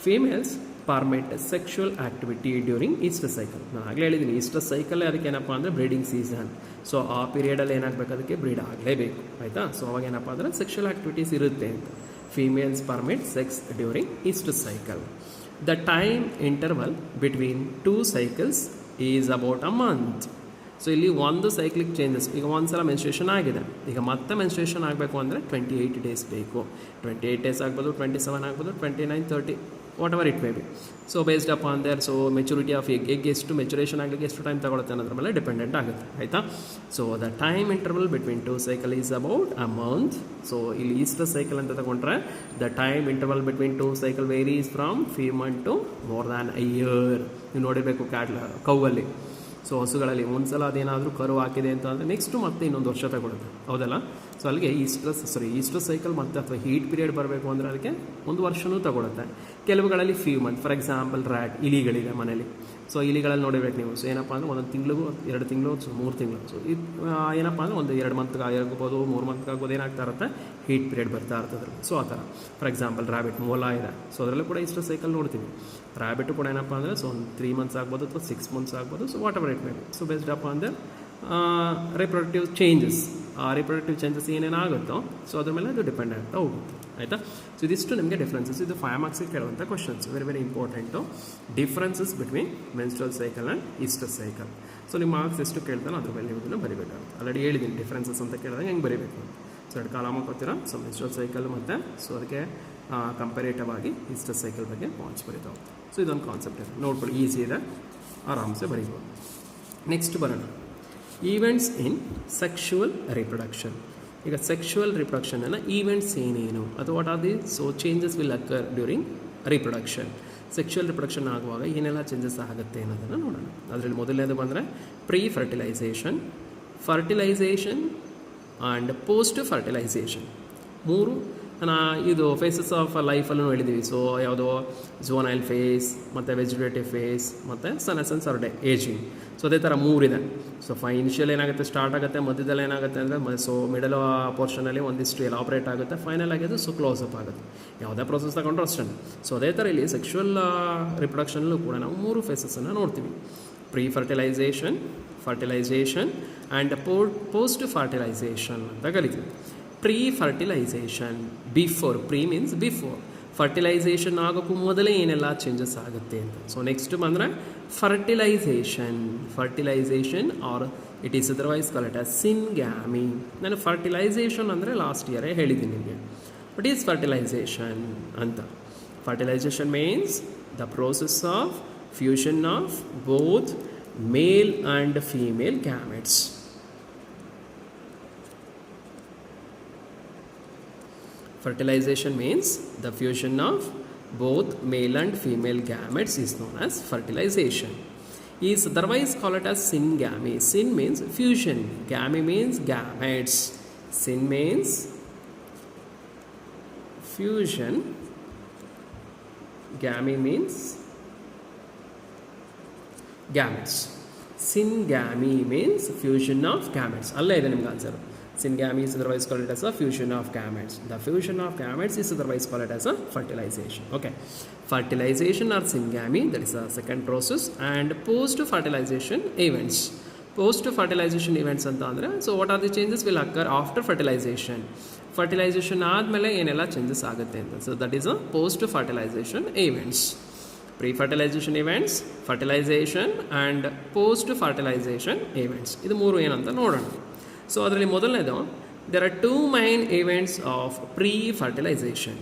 Females permit sexual activity during oestrus cycle. ನಾನು ಆಗಲೇ ಹೇಳಿದ್ದೀನಿ, ಈಸ್ಟ್ರಸ್ ಸೈಕಲ್ ಅದಕ್ಕೆ ಏನಪ್ಪ ಅಂದರೆ ಬ್ರೀಡಿಂಗ್ ಸೀಸನ್. ಸೊ ಆ ಪೀರಿಯಡಲ್ಲಿ ಏನಾಗಬೇಕು, ಅದಕ್ಕೆ ಬ್ರೀಡ್ ಆಗಲೇಬೇಕು, ಆಯಿತಾ. ಸೊ ಅವಾಗ ಏನಪ್ಪ ಅಂದರೆ ಸೆಕ್ಷುವಲ್ ಆ್ಯಕ್ಟಿವಿಟೀಸ್ ಇರುತ್ತೆ ಅಂತ. Females permit sex during oestrus cycle. The time interval between two cycles is about a month. So ಇಲ್ಲಿ ಒಂದು ಸೈಕ್ಲಿಕ್ ಚೇಂಜಸ್. ಈಗ ಒಂದು ಸಲ ಮೆನ್ಸ್ಟ್ರುಯೇಷನ್ ಆಗಿದೆ, ಈಗ ಮತ್ತೆ ಮೆನ್ಸ್ಟ್ರುಯೇಷನ್ ಆಗಬೇಕು ಅಂದರೆ 28 ಡೇಸ್ ಬೇಕು. 28 ಡೇಸ್ ಆಗ್ಬೋದು, 27 ಆಗ್ಬೋದು, 29, 30, whatever it may be. So based upon their so maturity of egg ಎಷ್ಟು ಮೆಚುರೇಷನ್ ಆಗಲಿಕ್ಕೆ ಎಷ್ಟು ಟೈಮ್ ತಗೊಳುತ್ತೆ ಅನ್ನೋದ್ರ ಮೇಲೆ ಡಿಪೆಂಡೆಂಟ್ ಆಗುತ್ತೆ, ಆಯಿತಾ. So the time interval between two cycle is about a month. So ಇಲ್ಲಿ ಈಸ್ಟ್ರಸ್ ಸೈಕಲ್ ಅಂತ ತಗೊಂಡ್ರೆ the time interval between two cycle varies from five month to more than a year. ನೀವು ನೋಡಿರಬೇಕು ಕೌವಲ್ಲಿ. ಸೊ ಹಸುಗಳಲ್ಲಿ ಒಂದು ಸಲ ಅದೇನಾದರೂ ಕರು ಹಾಕಿದೆ ಅಂತ ಅಂದರೆ ನೆಕ್ಸ್ಟು ಮತ್ತೆ ಇನ್ನೊಂದು ವರ್ಷ ತಗೊಳುತ್ತೆ, ಹೌದಲ್ಲ. ಸೊ ಅಲ್ಲಿಗೆ ಈಸ್ಟ್ರಸ್ ಸೈಕಲ್ ಮತ್ತೆ ಅಥವಾ ಹೀಟ್ ಪೀರಿಯಡ್ ಬರಬೇಕು ಅಂದರೆ ಅದಕ್ಕೆ ಒಂದು ವರ್ಷವೂ ತಗೊಳುತ್ತೆ. ಕೆಲವುಗಳಲ್ಲಿ few month. For example rat, ಇಲಿಗಳಿದೆ ಮನೇಲಿ. ಸೊ ಇಲಿಗಳಲ್ಲಿ ನೋಡಿರ್ಬೇಕು ನೀವು. ಸೊ ಏನಪ್ಪ ಅಂದರೆ ಒಂದೊಂದು ತಿಂಗಳಿಗೂ 2 ತಿಂಗಳು, ಸೊ 3 ತಿಂಗಳು. ಸೊ ಇದು ಏನಪ್ಪ ಅಂದರೆ ಒಂದು 2 ಮಂತ್ಗೆ ಆಗ್ಬೋದು, 3 ಮಂತ್ಗೆ ಆಗ್ಬೋದು, ಏನಾಗ್ತಾ ಇರುತ್ತೆ, ಹೀಟ್ ಪೀರಿಯಡ್ ಬರ್ತಾ ಇರ್ತದೆ. ಸೊ ಆ ಥರ. ಫಾರ್ ಎಕ್ಸಾಂಪಲ್ ರ್ಯಾಬಿಟ್, ಮೊಲ ಇದೆ. ಸೊ ಅದರಲ್ಲೂ ಕೂಡ ಈಸ್ಟ್ರಸ್ ಸೈಕಲ್ ನೋಡ್ತೀವಿ. ರ್ಯಾಬಿಟು ಕೂಡ ಏನಪ್ಪ ಅಂದರೆ ಸೊ ಒಂದು 3 ಮಂತ್ಸ್ ಆಗ್ಬೋದು ಅಥವಾ 6 ಮಂತ್ಸ್ ಆಗ್ಬೋದು. So what ever it may be. So based up ಅಂದರೆ ರಿಪ್ರೊಡಕ್ಟಿವ್ ಚೇಂಜಸ್. ಆ ರಿಪ್ರೊಡಕ್ಟಿವ್ ಚೇಂಜಸ್ ಏನೇನಾಗುತ್ತೋ ಸೊ ಅದ್ರ ಮೇಲೆ ಅದು ಡಿಪೆಂಡ್ ಆಗ್ತಾ ಹೋಗುತ್ತೆ, ಆಯಿತಾ. ಸೊ ಇದಿಷ್ಟು ನಿಮಗೆ ಡಿಫ್ರೆನ್ಸಸ್. ಇದು 5 ಮಾರ್ಕ್ಸಿಗೆ ಕೇಳುವಂಥ questions, very very important. Differences between menstrual cycle and oestrus cycle. So ನಿಮ್ಮ ಮಾರ್ಕ್ಸ್ ಎಷ್ಟು ಕೇಳ್ತಾನೋ ಅದ್ರ ಮೇಲೆ ನೀವು ಇದನ್ನು ಬರೀಬೇಕಾಗುತ್ತೆ. ಆಲ್ರೆಡಿ ಹೇಳಿದ್ದೀನಿ ಡಿಫ್ರೆನ್ಸಸ್ ಅಂತ ಕೇಳಿದಾಗ ಹೆಂಗೆ ಬರೀಬೇಕು. ಸೊ 2 ಕಾಲಮ್ ಕೊಡ್ತೀರಾ. ಸೊ ಮೆನ್ಸ್ಟ್ರುವಲ್ ಸೈಕಲ್ ಮತ್ತು ಸೊ ಅದಕ್ಕೆ ಕಂಪೇರೇಟಿವ್ ಆಗಿ ಈಸ್ಟರ್ ಸೈಕಲ್ ಬಗ್ಗೆ ಪಾಯಿಂಟ್ಸ್ ಬರೀತಾವೆ. ಸೊ ಇದೊಂದು ಕಾನ್ಸೆಪ್ಟ್ ಇದೆ, ನೋಡ್ಕೊಳ್ಳಿ, ಈಸಿ ಇದೆ, ಆರಾಮ್ಸೆ ಬರೀಬೋದು. ನೆಕ್ಸ್ಟ್ ಬರೋಣ, ಈವೆಂಟ್ಸ್ ಇನ್ ಸೆಕ್ಷುವಲ್ ರಿಪ್ರೊಡಕ್ಷನ್. ಈಗ ಸೆಕ್ಷುವಲ್ ರಿಪ್ರೊಡಕ್ಷನ್ನ ಈವೆಂಟ್ಸ್ ಏನೇನು ಅಥವಾ what are the so changes will occur during reproduction. Sexual reproduction ಆಗುವಾಗ ಏನೆಲ್ಲ ಚೇಂಜಸ್ ಆಗುತ್ತೆ ಅನ್ನೋದನ್ನು ನೋಡೋಣ. ಅದರಲ್ಲಿ ಮೊದಲನೇದು ಬಂದರೆ pre fertilization, fertilization and post fertilization. 3 ಇದು ಫೇಸಸ್ ಆಫ್ ಲೈಫಲ್ಲೂ ಹೇಳಿದ್ದೀವಿ. ಸೊ ಯಾವುದೋ ಝೋನೈಲ್ ಫೇಸ್ ಮತ್ತು ವೆಜಿಟೇಟಿವ್ ಫೇಸ್ ಮತ್ತು ಸೆನೆಸೆನ್ಸ್ ಆರ್ ಏಜಿಂಗ್. ಸೊ ಅದೇ ಥರ 3 ಇದೆ. ಸೊ ಇನಿಷಿಯಲ್ ಏನಾಗುತ್ತೆ, ಸ್ಟಾರ್ಟ್ ಆಗುತ್ತೆ, ಮಧ್ಯದಲ್ಲಿ ಏನಾಗುತ್ತೆ ಅಂದರೆ ಸೊ ಮಿಡಲ್ ಪೋರ್ಷನಲ್ಲಿ ಒಂದಿಷ್ಟು ಎಲಾಬ್ರೇಟ್ ಆಗುತ್ತೆ, ಫೈನಲ್ ಆಗಿ ಅದು ಸೊ ಕ್ಲೋಸಪ್ ಆಗುತ್ತೆ. ಯಾವುದೇ ಪ್ರೊಸೆಸ್ ತಗೊಂಡ್ರು ಅಷ್ಟೇ. ಸೊ ಅದೇ ಥರ ಇಲ್ಲಿ ಸೆಕ್ಷುವಲ್ ರಿಪ್ರೊಡಕ್ಷನಲ್ಲೂ ಕೂಡ ನಾವು 3 ಫೇಸಸನ್ನು ನೋಡ್ತೀವಿ. Pre fertilization, fertilization and post fertilization ಅಂತ ಕರಿತೀವಿ. Pre fertilization, before, pre means before, fertilization ಆಗೋಕ್ಕೂ ಮೊದಲೇ ಏನೆಲ್ಲ ಚೇಂಜಸ್ ಆಗುತ್ತೆ ಅಂತ. ಸೊ ನೆಕ್ಸ್ಟ್ ಬಂದರೆ fertilization. Fertilization or it is otherwise called as syngamy. ನಾನು ಫರ್ಟಿಲೈಸೇಷನ್ ಅಂದರೆ ಲಾಸ್ಟ್ ಇಯರೇ ಹೇಳಿದ್ದೀನಿ ನಿಮಗೆ. ವಾಟ್ ಈಸ್ ಫರ್ಟಿಲೈಸೇಷನ್ ಅಂತ? Fertilization means the process of fusion of both male and female gametes. Fertilization means the fusion of both male and female gametes is known as fertilization. Is otherwise called as syngamy. Syn means fusion, gamy means gametes. Syn means fusion, gamy means gametes. Syngamy means fusion of gametes. Allah ide nimge answer. Syngamy is otherwise called as a fusion of gametes. The fusion of gametes is otherwise called as a fertilization. Okay, fertilization or syngamy, that is a second process. And post fertilization events. Post fertilization events anta andre, so what are the changes will occur after fertilization? Fertilization ಆದಮೇಲೆ ಏನೆಲ್ಲ changes ಆಗುತ್ತೆ ಅಂತ. So that is a post fertilization events. Pre-fertilization events, fertilization and post-fertilization events. ಇದು 3 ಏನಂತ ನೋಡೋಣ. So ಅದರಲ್ಲಿ ಮೊದಲನೇದು, there are 2 main events of pre-fertilization.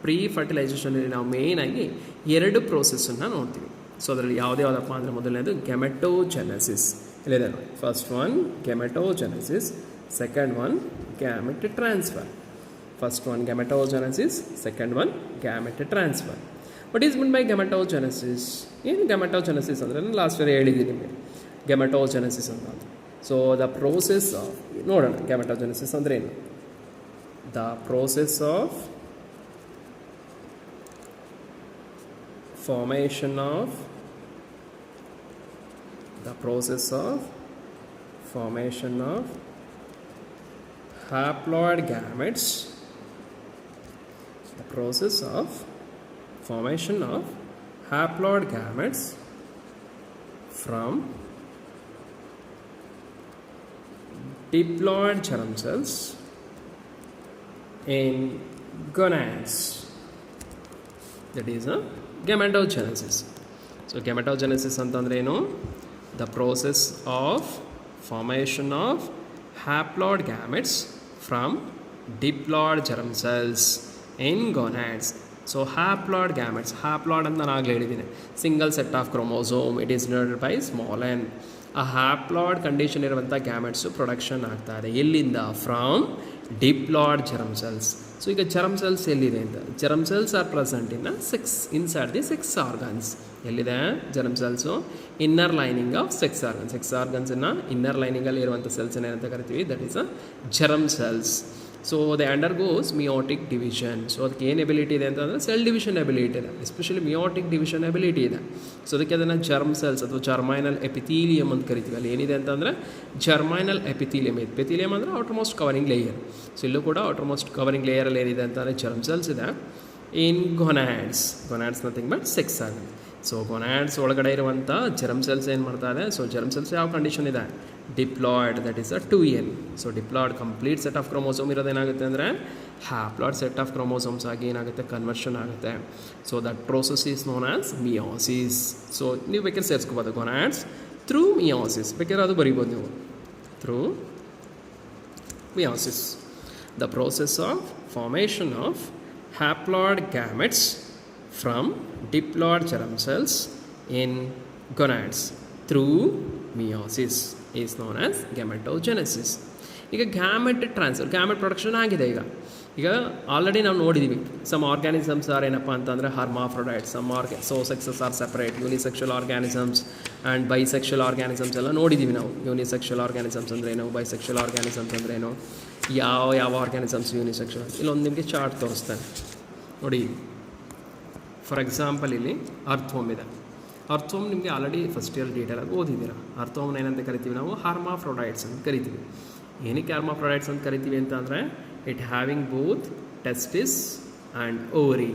ಪ್ರೀ-ಫರ್ಟಿಲೈಸೇಷನಲ್ಲಿ ನಾವು ಮೇಯ್ನಾಗಿ 2 ಪ್ರೋಸೆಸ್ಸನ್ನು ನೋಡ್ತೀವಿ. ಸೊ ಅದರಲ್ಲಿ ಯಾವುದಪ್ಪ ಅಂದರೆ ಮೊದಲನೇದು ಗೆಮೆಟೋಜೆನೆಸಿಸ್. ಇಲ್ಲಿದೆ ನೋಡಿ, first one gametogenesis, second one gamete transfer. First one gametogenesis, second one gamete transfer. What is mean by gametogenesis? ಏನು ಗೆಮೆಟೋಜೆನೆಸಿಸ್ ಅಂದರೆ ನಾನು ಲಾಸ್ಟ್ ಇಯರ್ ಹೇಳಿದ್ದೀನಿ ನಿಮಗೆ ಗೆಮೆಟೋಜೆನೆಸಿಸ್ ಅಂತ. ಸೊ ದ ಪ್ರೋಸೆಸ್ ಆಫ್, ನೋಡೋಣ ಗೆಮೆಟೋಜೆನೆಸಿಸ್ ಅಂದರೆ ಏನು. The process of formation of haploid gametes. The process of formation of haploid gametes from diploid germ cells in gonads. That is a gametogenesis. So gametogenesis antandre eno? The process of formation of haploid gametes from diploid germ cells in gonads. So haploid gametes, haploid ಅಂತ ನಾನು ಆಗಲೇ ಹೇಳಿದ್ದೀನಿ, single set of chromosome, it is denoted by small n. ಆ haploid condition ಇರುವಂಥ gametes production ಆಗ್ತಾ ಇದೆ. ಎಲ್ಲಿಂದ? From diploid germ cells. So ಈಗ ಜರ್ಮ್ ಸೆಲ್ಸ್ ಎಲ್ಲಿದೆ ಅಂತ, germ cells are present inside the sex organs. ಎಲ್ಲಿದೆ germ cells? Inner lining of sex organs. Sex ಆರ್ಗನ್ಸನ್ನು ಇನ್ನರ್ ಲೈನಿಂಗಲ್ಲಿ ಇರುವಂಥ ಸೆಲ್ಸ್ ಏನಂತ ಕರಿತೀವಿ, that is a germ cells. So they undergoes meiotic division. So ಅದಕ್ಕೆ ಏನು ಎಬಿಲಿಟಿ ಇದೆ ಅಂತಂದರೆ ಸೆಲ್ ಡಿವಿಷನ್ ಎಬಿಲಿಟಿ ಇದೆ, ಎಸ್ಪೆಷಲಿ ಮಿಯೋಟಿಕ್ ಡಿವಿಷನ್ ಎಬಿಲಿಟಿ ಇದೆ. ಸೊ ಅದಕ್ಕೆ ಅದನ್ನು ಜರ್ಮ್ ಸೆಲ್ಸ್ ಅಥವಾ ಜರ್ಮೈನಲ್ ಎಪಿಥೀಲಿಯಮ್ ಅಂತ ಕರಿತೀವಿ. ಅಲ್ಲಿ ಏನಿದೆ ಅಂತಂದರೆ ಜರ್ಮೈನಲ್ ಎಪಿಥೀಲಿಯಮ್. ಎಪಿಥೀಲಿಯಮ್ ಅಂದರೆ ಔಟರ್ಮೋಸ್ಟ್ ಕವರಿಂಗ್ ಲೇಯರ್. ಸೊ ಇಲ್ಲೂ ಕೂಡ ಔಟರ್ಮೋಸ್ಟ್ ಕವರಿಂಗ್ ಲೇಯರಲ್ಲಿ ಏನಿದೆ ಅಂತಂದರೆ ಜರ್ಮ್ ಸೆಲ್ಸ್ ಇದೆ in gonads. Gonads nothing but sex organ. So gonads ಒಳಗಡೆ ಇರುವಂಥ ಜರ್ಮ್ ಸೆಲ್ಸ್ ಏನು ಮಾಡ್ತಾ ಇದೆ? ಸೊ ಜರ್ಮ್ ಸೆಲ್ಸ್ ಯಾವ ಕಂಡೀಷನ್ ಇದೆ? Diploid, that is a 2n. So diploid complete set of chromosome ಇರೋದೇನಾಗುತ್ತೆ ಅಂದರೆ ಹ್ಯಾಪ್ಲಾಯ್ಡ್ ಸೆಟ್ ಆಫ್ ಕ್ರೋಮೋಸೋಮ್ಸ್ ಆಗಿ ಏನಾಗುತ್ತೆ? ಕನ್ವರ್ಷನ್ ಆಗುತ್ತೆ. So that process is known as meiosis. So ನೀವು ಬೇಕಾದ್ರೆ ಸೇರಿಸ್ಕೋಬೋದು ಗೊನಾಡ್ಸ್ ಥ್ರೂ ಮಿಯೋಸಿಸ್, ಬೇಕಾದ್ರೆ ಅದು ಬರೀಬೋದು ನೀವು through meiosis. the process of formation of haploid gametes from diploid germ cells in gonads through meiosis is known as gametogenesis. ಈಗ gamete transfer, gamete production ಆಗಿದೆ. ಈಗ already ನಾವು ನೋಡಿದ್ದೀವಿ ಸಮ್ ಆರ್ಗ್ಯಾನಿಸಮ್ಸ್ ಆರ್ ಏನಪ್ಪ ಅಂತಂದರೆ hermaphrodite, so sexes are separate, unisexual organisms and bisexual organisms ಎಲ್ಲ ನೋಡಿದ್ದೀವಿ ನಾವು. ಯೂನಿಸೆಕ್ಷುವಲ್ ಆರ್ಗ್ಯಾನಿಸಮ್ಸ್ ಅಂದ್ರೇನು, ಬೈಸೆಕ್ಷುವಲ್ ಆರ್ಗ್ಯಾನಿಸಮ್ಸ್ ಅಂದ್ರೇನು, ಯಾವ ಆರ್ಗ್ಯಾನಿಸಮ್ಸ್ ಯೂನಿಸೆಕ್ಷುವಲ್. ಇಲ್ಲೊಂದು ನಿಮಗೆ ಚಾರ್ಟ್ ತೋರಿಸ್ತಾನೆ ನೋಡಿ. ಫಾರ್ ಎಕ್ಸಾಂಪಲ್ ಇಲ್ಲಿ ಅರ್ಥೋಮ್ ಇದೆ. ಅರ್ಥೋಮ್ ನಿಮಗೆ ಆಲ್ರೆಡಿ ಫಸ್ಟ್ ಇಯರ್ ಡೀಟೇಲಾಗಿ ಓದಿದ್ದೀರ. ಅರ್ಥೋಮ್ನ ಏನಂತ ಕರಿತೀವಿ ನಾವು, ಹರ್ಮಾಫ್ರೊಡೈಟ್ಸ್ ಅಂತ ಕರಿತೀವಿ. ಏನಕ್ಕೆ ಹರ್ಮಾಫ್ರೊಡೈಟ್ಸ್ ಅಂತ ಕರಿತೀವಿ ಅಂತ ಅಂದರೆ it having both testis and ovary.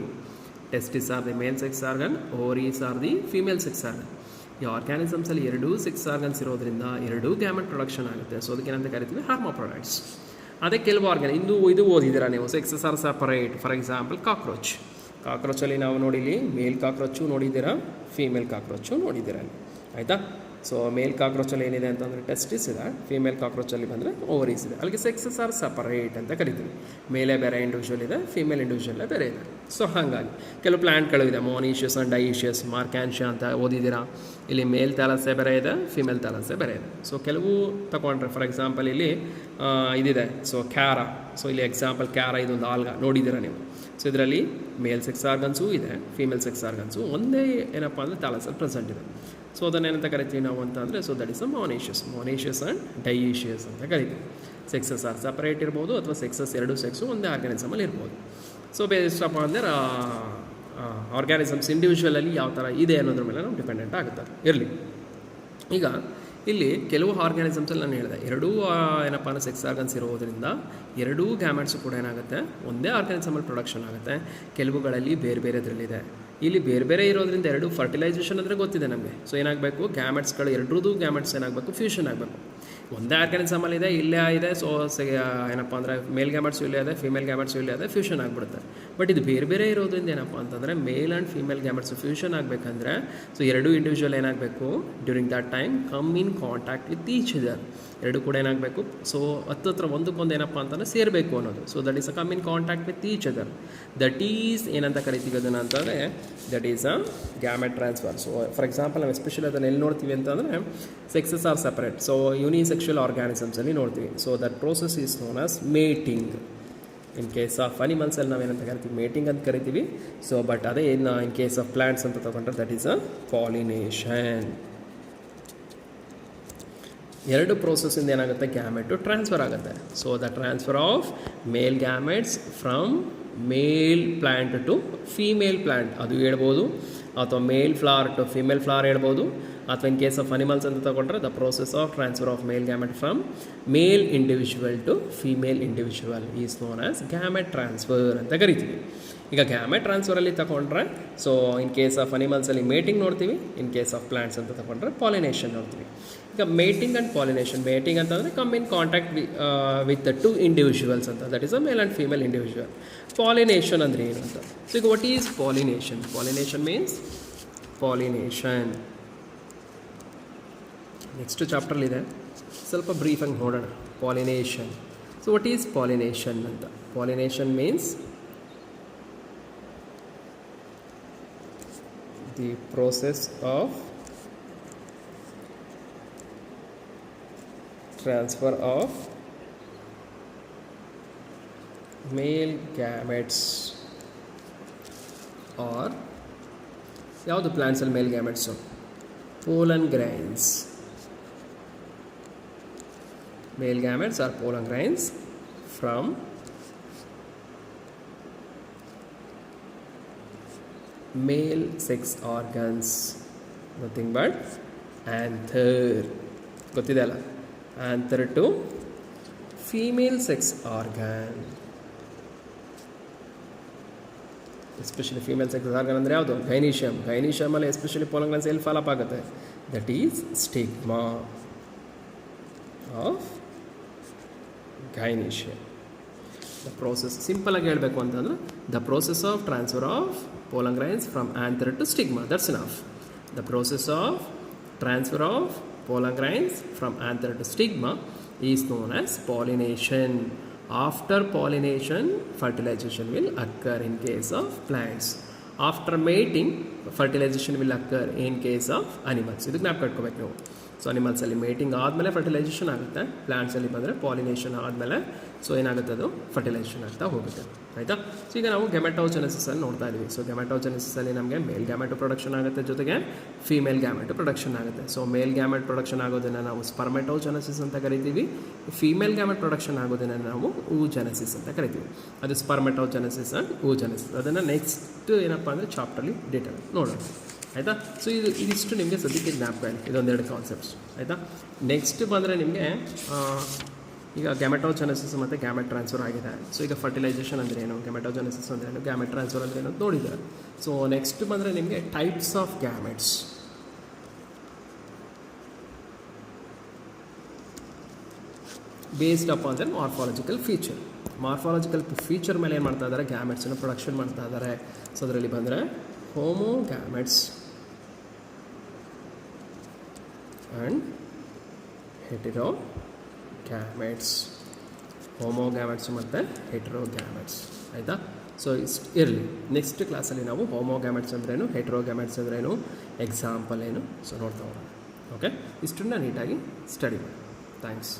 Testis are the male sex organ, ovaries are the female sex organ. ಈ ಆರ್ಗ್ಯಾನಿಸಮ್ಸಲ್ಲಿ ಎರಡೂ ಸೆಕ್ಸ್ ಆರ್ಗನ್ಸ್ ಇರೋದ್ರಿಂದ ಎರಡೂ ಗ್ಯಾಮೆಟ್ ಪ್ರೊಡಕ್ಷನ್ ಆಗುತ್ತೆ. ಸೊ ಅದಕ್ಕೆ ಏನಂತ ಕರಿತೀವಿ, ಹರ್ಮಾಫ್ರೊಡೈಟ್ಸ್. ಅದೇ ಕೆಲವು ಇದು ಓದಿದ್ದೀರಾ ನೀವು, sexes are separate. For example ಕಾಕ್ರೋಚಲ್ಲಿ ನಾವು ನೋಡಿಲಿ ಮೇಲ್ ಕಾಕ್ರೋಚು ನೋಡಿದ್ದೀರಾ, ಫೀಮೇಲ್ ಕಾಕ್ರೋಚು ನೋಡಿದ್ದೀರಾ, ಆಯಿತಾ. ಸೊ ಮೇಲ್ ಕಾಕ್ರೋಚಲ್ಲಿ ಏನಿದೆ ಅಂತಂದರೆ ಟೆಸ್ಟಿಸ್ ಇದೆ, ಫೀಮೇಲ್ ಕಾಕ್ರೋಚಲ್ಲಿ ಬಂದರೆ ಓವರೀಸ್ ಇದೆ. ಅಲ್ಲಿಗೆ ಸೆಕ್ಸಸ್ ಆರ್ ಸಪರೇಟ್ ಅಂತ ಕರಿತೀವಿ. ಮೇಲೇ ಬೇರೆ ಇಂಡಿವಿಜುವಲ್ ಇದೆ, ಫೀಮೇಲ್ ಇಂಡಿವಿಜುವಲ್ಲೇ ಬೇರೆ ಇದೆ. ಸೊ ಹಾಗಾಗಿ ಕೆಲವು ಪ್ಲ್ಯಾಂಟ್ಗಳು ಇದೆ, ಮೋನೀಷಿಯಸ್ ಆ್ಯಂಡ್ ಡೈಷಿಯಸ್, ಮಾರ್ಕ್ಯಾನ್ಷಿಯಾ ಅಂತ ಓದಿದ್ದೀರಾ. ಇಲ್ಲಿ ಮೇಲ್ ಥ್ಯಾಲಸ್ಸೇ ಬೇರೆ ಇದೆ, ಫೀಮೇಲ್ ಥ್ಯಾಲಸ್ಸೇ ಬೇರೆ ಇದೆ. ಸೊ ಕೆಲವು ತಗೊಂಡ್ರೆ ಫಾರ್ ಎಕ್ಸಾಂಪಲ್ ಇಲ್ಲಿ ಇದಿದೆ, ಸೊ ಕ್ಯಾರಾ. ಸೊ ಇಲ್ಲಿ ಎಕ್ಸಾಂಪಲ್ ಕ್ಯಾರಾ, ಇದೊಂದು ಆಲ್ಗ ನೋಡಿದ್ದೀರಾ ನೀವು. ಸೊ ಇದರಲ್ಲಿ ಮೇಲ್ ಸೆಕ್ಸ್ ಆರ್ಗನ್ಸು ಇದೆ, ಫೀಮೇಲ್ ಸೆಕ್ಸ್ ಆರ್ಗನ್ಸು ಒಂದೇ ಏನಪ್ಪ ಅಂದರೆ ಥ್ಯಾಲಸಲ್ಲಿ ಪ್ರೆಸೆಂಟ್ ಇದೆ. ಸೊ ಅದನ್ನೇನಂತ ಕರಿತೀವಿ ನಾವು ಅಂತ ಅಂದರೆ, so that is a monoecious and dioecious ಅಂತ ಕರಿತೀವಿ. ಸೆಕ್ಸಸ್ ಆರ್ ಸಪರೇಟ್ ಇರ್ಬೋದು ಅಥವಾ ಸೆಕ್ಸಸ್ ಎರಡು ಸೆಕ್ಸು ಒಂದೇ ಆರ್ಗ್ಯಾನಿಸಮಲ್ಲಿ ಇರ್ಬೋದು. ಸೊ ಬೇಸ್ಡಪ್ಪ ಅಂದರೆ ಆರ್ಗ್ಯಾನಿಸಮ್ಸ್ ಇಂಡಿವಿಜುವಲಲ್ಲಿ ಯಾವ ಥರ ಇದೆ ಅನ್ನೋದ್ರ ಮೇಲೆ ನಾವು ಡಿಪೆಂಡೆಂಟ್ ಆಗುತ್ತೆ. ಇರಲಿ, ಈಗ ಇಲ್ಲಿ ಕೆಲವು ಆರ್ಗ್ಯಾನಿಸಮ್ಸಲ್ಲಿ ನಾನು ಹೇಳಿದೆ ಎರಡೂ ಏನಪ್ಪ ಅಂದರೆ ಸೆಕ್ಸ್ ಆರ್ಗನ್ಸ್ ಇರೋದರಿಂದ ಎರಡೂ ಗ್ಯಾಮೆಟ್ಸು ಕೂಡ ಏನಾಗುತ್ತೆ ಒಂದೇ ಆರ್ಗ್ಯಾನಿಸಮಲ್ಲಿ ಪ್ರೊಡಕ್ಷನ್ ಆಗುತ್ತೆ. ಕೆಲವುಗಳಲ್ಲಿ ಬೇರೆ ಬೇರೆದ್ರಲ್ಲಿದೆ. ಇಲ್ಲಿ ಬೇರೆ ಬೇರೆ ಇರೋದ್ರಿಂದ ಎರಡು ಫರ್ಟಿಲೈಸೇಷನ್ ಅಂದರೆ ಗೊತ್ತಿದೆ ನಮಗೆ. ಸೊ ಏನಾಗಬೇಕು, ಗ್ಯಾಮೆಟ್ಸ್ಗಳು ಎರಡರದ್ದು ಗ್ಯಾಮೆಟ್ಸ್ ಏನಾಗಬೇಕು, ಫ್ಯೂಷನ್ ಆಗಬೇಕು. ಒಂದೇ ಆರ್ಗ್ಯಾನಿಸಮಲ್ಲಿ ಇದೆ, ಇಲ್ಲೇ ಇದೆ. ಸೊ ಏನಪ್ಪ ಅಂದರೆ ಮೇಲ್ ಗ್ಯಾಮೆಟ್ಸು ಇಲ್ಲೇ ಇದೆ, ಫೀಮೇಲ್ ಗ್ಯಾಮೆಟ್ಸು ಇಲ್ಲೇ ಇದೆ, ಫ್ಯೂಷನ್ ಆಗಿಬಿಡುತ್ತೆ. ಬಟ್ ಇದು ಬೇರೆ ಬೇರೆ ಇರೋದ್ರಿಂದ ಏನಪ್ಪ ಅಂತಂದರೆ ಮೇಲ್ ಆ್ಯಂಡ್ ಫೀಮೇಲ್ ಗ್ಯಾಮೆಟ್ಸು ಫ್ಯೂಷನ್ ಆಗಬೇಕಂದ್ರೆ ಸೊ ಎರಡೂ ಇಂಡಿವಿಜುವಲ್ ಏನಾಗಬೇಕು, during that time come in contact with each other. ಎರಡು ಕೂಡ ಏನಾಗಬೇಕು, ಸೊ ಹತ್ರ ಒಂದಕ್ಕೊಂದು ಏನಪ್ಪ ಅಂತಂದರೆ ಸೇರಬೇಕು ಅನ್ನೋದು. So that is a come in contact with each other. That is ಏನಂತ ಕರಿತೀವಿ ಅದನ್ನು ಅಂತಂದರೆ that is a gamete transfer. So for example ನಾವು ಎಸ್ಪೆಷಲಿ ಅದನ್ನು ಎಲ್ಲಿ ನೋಡ್ತೀವಿ ಅಂತಂದರೆ sexes are separate, so unisexual ಆರ್ಗ್ಯಾನಿಸಮ್ಸಲ್ಲಿ ನೋಡ್ತೀವಿ. So that process is known as mating. In case of ಅನಿಮಲ್ಸಲ್ಲಿ ನಾವೇನಂತ ಕರಿತೀವಿ, ಮೇಟಿಂಗ್ ಅಂತ ಕರಿತೀವಿ. ಸೊ ಬಟ್ ಅದೇ ಇನ್ ಕೇಸ್ ಆಫ್ ಪ್ಲಾಂಟ್ಸ್ ಅಂತ ತಗೊಂಡ್ರೆ ದಟ್ ಈಸ್ ಅ ಪಾಲಿನೇಷನ್. ಎರಡು ಪ್ರೋಸೆಸ್ಸಿಂದ ಏನಾಗುತ್ತೆ, ಗ್ಯಾಮೆಟು ಟ್ರಾನ್ಸ್ಫರ್ ಆಗುತ್ತೆ. So the transfer of male gametes from male plant to female plant ಅದು ಹೇಳ್ಬೋದು, ಅಥವಾ male flower to female flower ಹೇಳ್ಬೋದು. ಅಥವಾ ಇನ್ ಕೇಸ್ ಆಫ್ ಅನಿಮಲ್ಸ್ ಅಂತ ತಗೊಂಡ್ರೆ the process of transfer of male gamete from male individual to female individual is known as gamete transfer ಅಂತ ಕರಿತೀವಿ. ಈಗ ಗ್ಯಾಮೆಟ್ ಟ್ರಾನ್ಸ್ಫರಲ್ಲಿ ತಗೊಂಡ್ರೆ ಸೊ ಇನ್ ಕೇಸ್ ಆಫ್ ಅನಿಮಲ್ಸಲ್ಲಿ ಮೇಟಿಂಗ್ ನೋಡ್ತೀವಿ, ಇನ್ ಕೇಸ್ ಆಫ್ ಪ್ಲಾಂಟ್ಸ್ ಅಂತ ತಗೊಂಡ್ರೆ ಪಾಲಿನೇಷನ್ ನೋಡ್ತೀವಿ. ಈಗ ಮೇಟಿಂಗ್ ಆ್ಯಂಡ್ ಪಾಲಿನೇಷನ್, ಮೇಟಿಂಗ್ ಅಂತಂದರೆ come in contact with the two individuals ಅಂತ, that is a male and female individual. Pollination ಅಂದರೆ ಏನು ಅಂತ. ಸೊ ಈಗ what is pollination? Pollination means pollination next ಚಾಪ್ಟರ್ಲಿದೆ, ಸ್ವಲ್ಪ ಬ್ರೀಫಾಗಿ ನೋಡೋಣ. Pollination. So what is pollination ಅಂತ. Pollination means the process of transfer of male gametes or ಯಾವುದು ಪ್ಲಾಂಟ್ಸಲ್ಲಿ male gametes, pollen grains. Male gametes are pollen grains from male sex organs, nothing but anther. ಗೊತ್ತಿದೆ ಅಲ್ಲ, anther to female sex organ. Especially female sex organ ಅಂದರೆ ಯಾವುದು? ಗೈನೀಷಿಯಮಲ್ಲಿ especially pollen glands ಎಲ್ಲಿ fall up ಆಗುತ್ತೆ? That is stigma of gynoecium. The process ಸಿಂಪಲಾಗಿ ಹೇಳಬೇಕು ಅಂತಂದರೆ the process of transfer of pollen glands from anther to stigma, that's enough. The process of transfer of pollen grains from anther to stigma is known as pollination. After pollination fertilization will occur in case of plants. After mating fertilization will occur in case of animals. ಇದಕ್ಕೆ ಜ್ಞಾಪಕ ಇಟ್ಕೋಬೇಕು ನೀವು. So ಅನಿಮಲ್ಸಲ್ಲಿ mating ಆದಮೇಲೆ fertilization ಆಗುತ್ತೆ, ಪ್ಲಾಂಟ್ಸಲ್ಲಿ ಬಂದರೆ pollination ಆದಮೇಲೆ ಸೊ ಏನಾಗುತ್ತೆ ಅದು ಫರ್ಟಿಲೈಸೇಷನ್ ಆಗ್ತಾ ಹೋಗುತ್ತೆ. ಆಯಿತಾ. ಸೊ ಈಗ ನಾವು ಗೆಮೆಟೋಜೆನೆಸಿಸಲ್ಲಿ ನೋಡ್ತಾ ಇದ್ದೀವಿ. ಸೊ ಗೆಮೆಟೋಜೆನೆಸಿಸಲ್ಲಿ ನಮಗೆ ಮೇಲ್ ಗ್ಯಾಮೆಟು ಪ್ರೊಡಕ್ಷನ್ ಆಗುತ್ತೆ, ಜೊತೆಗೆ ಫೀಮೇಲ್ ಗ್ಯಾಮೆಟು ಪ್ರೊಡಕ್ಷನ್ ಆಗುತ್ತೆ. ಸೊ ಮೇಲ್ ಗ್ಯಾಮೆಟ್ ಪ್ರೊಡಕ್ಷನ್ ಆಗೋದನ್ನು ನಾವು ಸ್ಪರ್ಮೆಟೋಜೆನೆಸಿಸ್ ಅಂತ ಕರಿತೀವಿ. ಫೀಮೇಲ್ ಗ್ಯಾಮೆಟ್ ಪ್ರೊಡಕ್ಷನ್ ಆಗೋದನ್ನು ನಾವು oogenesis ಅಂತ ಕರಿತೀವಿ. ಅದು ಸ್ಪರ್ಮೆಟೋಜೆನೆಸಿಸ್ ಆ್ಯಂಡ್ oogenesis. ಅದನ್ನು ನೆಕ್ಸ್ಟ್ ಏನಪ್ಪ ಅಂದರೆ ಚಾಪ್ಟರ್ಲಿ ಡೀಟೇಲ್ ನೋಡೋಣ. ಆಯಿತಾ. ಸೊ ಇದಿಷ್ಟು ನಿಮಗೆ ಸದ್ಯಕ್ಕೆ ಜ್ಞಾಪಕ ಇದೆ, ಇದೊಂದೆರಡು ಕಾನ್ಸೆಪ್ಟ್ಸ್. ಆಯಿತಾ. ನೆಕ್ಸ್ಟ್ ಬಂದರೆ ನಿಮಗೆ ಈಗ ಗ್ಯಾಮೆಟೋಜೆನೆಸಿಸ್ ಮತ್ತು ಗ್ಯಾಮೆಟ್ ಟ್ರಾನ್ಸ್ಫರ್ ಆಗಿದೆ. ಸೊ ಈಗ ಫರ್ಟಿಲೈಸೇಷನ್ ಅಂದರೆ ಏನು, ಗ್ಯಾಮೆಟೋಜೆನೆಸಿಸ್ ಅಂದರೆ ಏನು, ಗ್ಯಾಮೆಟ್ ಟ್ರಾನ್ಸ್ಫರ್ ಅಂದರೆ ಏನು ನೋಡಿದ್ದಾರೆ. ಸೊ ನೆಕ್ಸ್ಟ್ ಬಂದರೆ ನಿಮಗೆ types of gametes. Based upon their morphological feature. Morphological feature ಮೇಲೆ ಏನು ಮಾಡ್ತಾ ಇದ್ದಾರೆ, ಗ್ಯಾಮೆಟ್ಸನ್ನು ಪ್ರೊಡಕ್ಷನ್ ಮಾಡ್ತಾ ಇದ್ದಾರೆ. ಸೊ ಅದರಲ್ಲಿ ಬಂದರೆ ಹೋಮೋಗ್ಯಾಮೆಟ್ಸ್ ಆ್ಯಂಡ್ ಹೆಟೆರೋಗ್ಯಾಮೆಟ್ಸ್. ಹೋಮೋಗ್ಯಾಮೆಟ್ಸ್ ಮತ್ತು ಹೆಟೆರೋಗ್ಯಾಮೆಟ್ಸ್. ಆಯಿತಾ. ಸೊ ಇಷ್ಟು ಇರಲಿ. ನೆಕ್ಸ್ಟ್ ಕ್ಲಾಸಲ್ಲಿ ನಾವು ಹೋಮೋಗ್ಯಾಮೆಟ್ಸ್ ಅಂದ್ರೇನು, ಹೆಟೆರೋಗ್ಯಾಮೆಟ್ಸ್ ಅಂದ್ರೇನು, ಎಕ್ಸಾಂಪಲ್ ಏನು, ಸೊ ನೋಡ್ತಾ ಹೋಗೋಣ. ಓಕೆ. ಇಷ್ಟನ್ನು ನೀಟಾಗಿ ಸ್ಟಡಿ ಮಾಡಿ. ಥ್ಯಾಂಕ್ಸ್.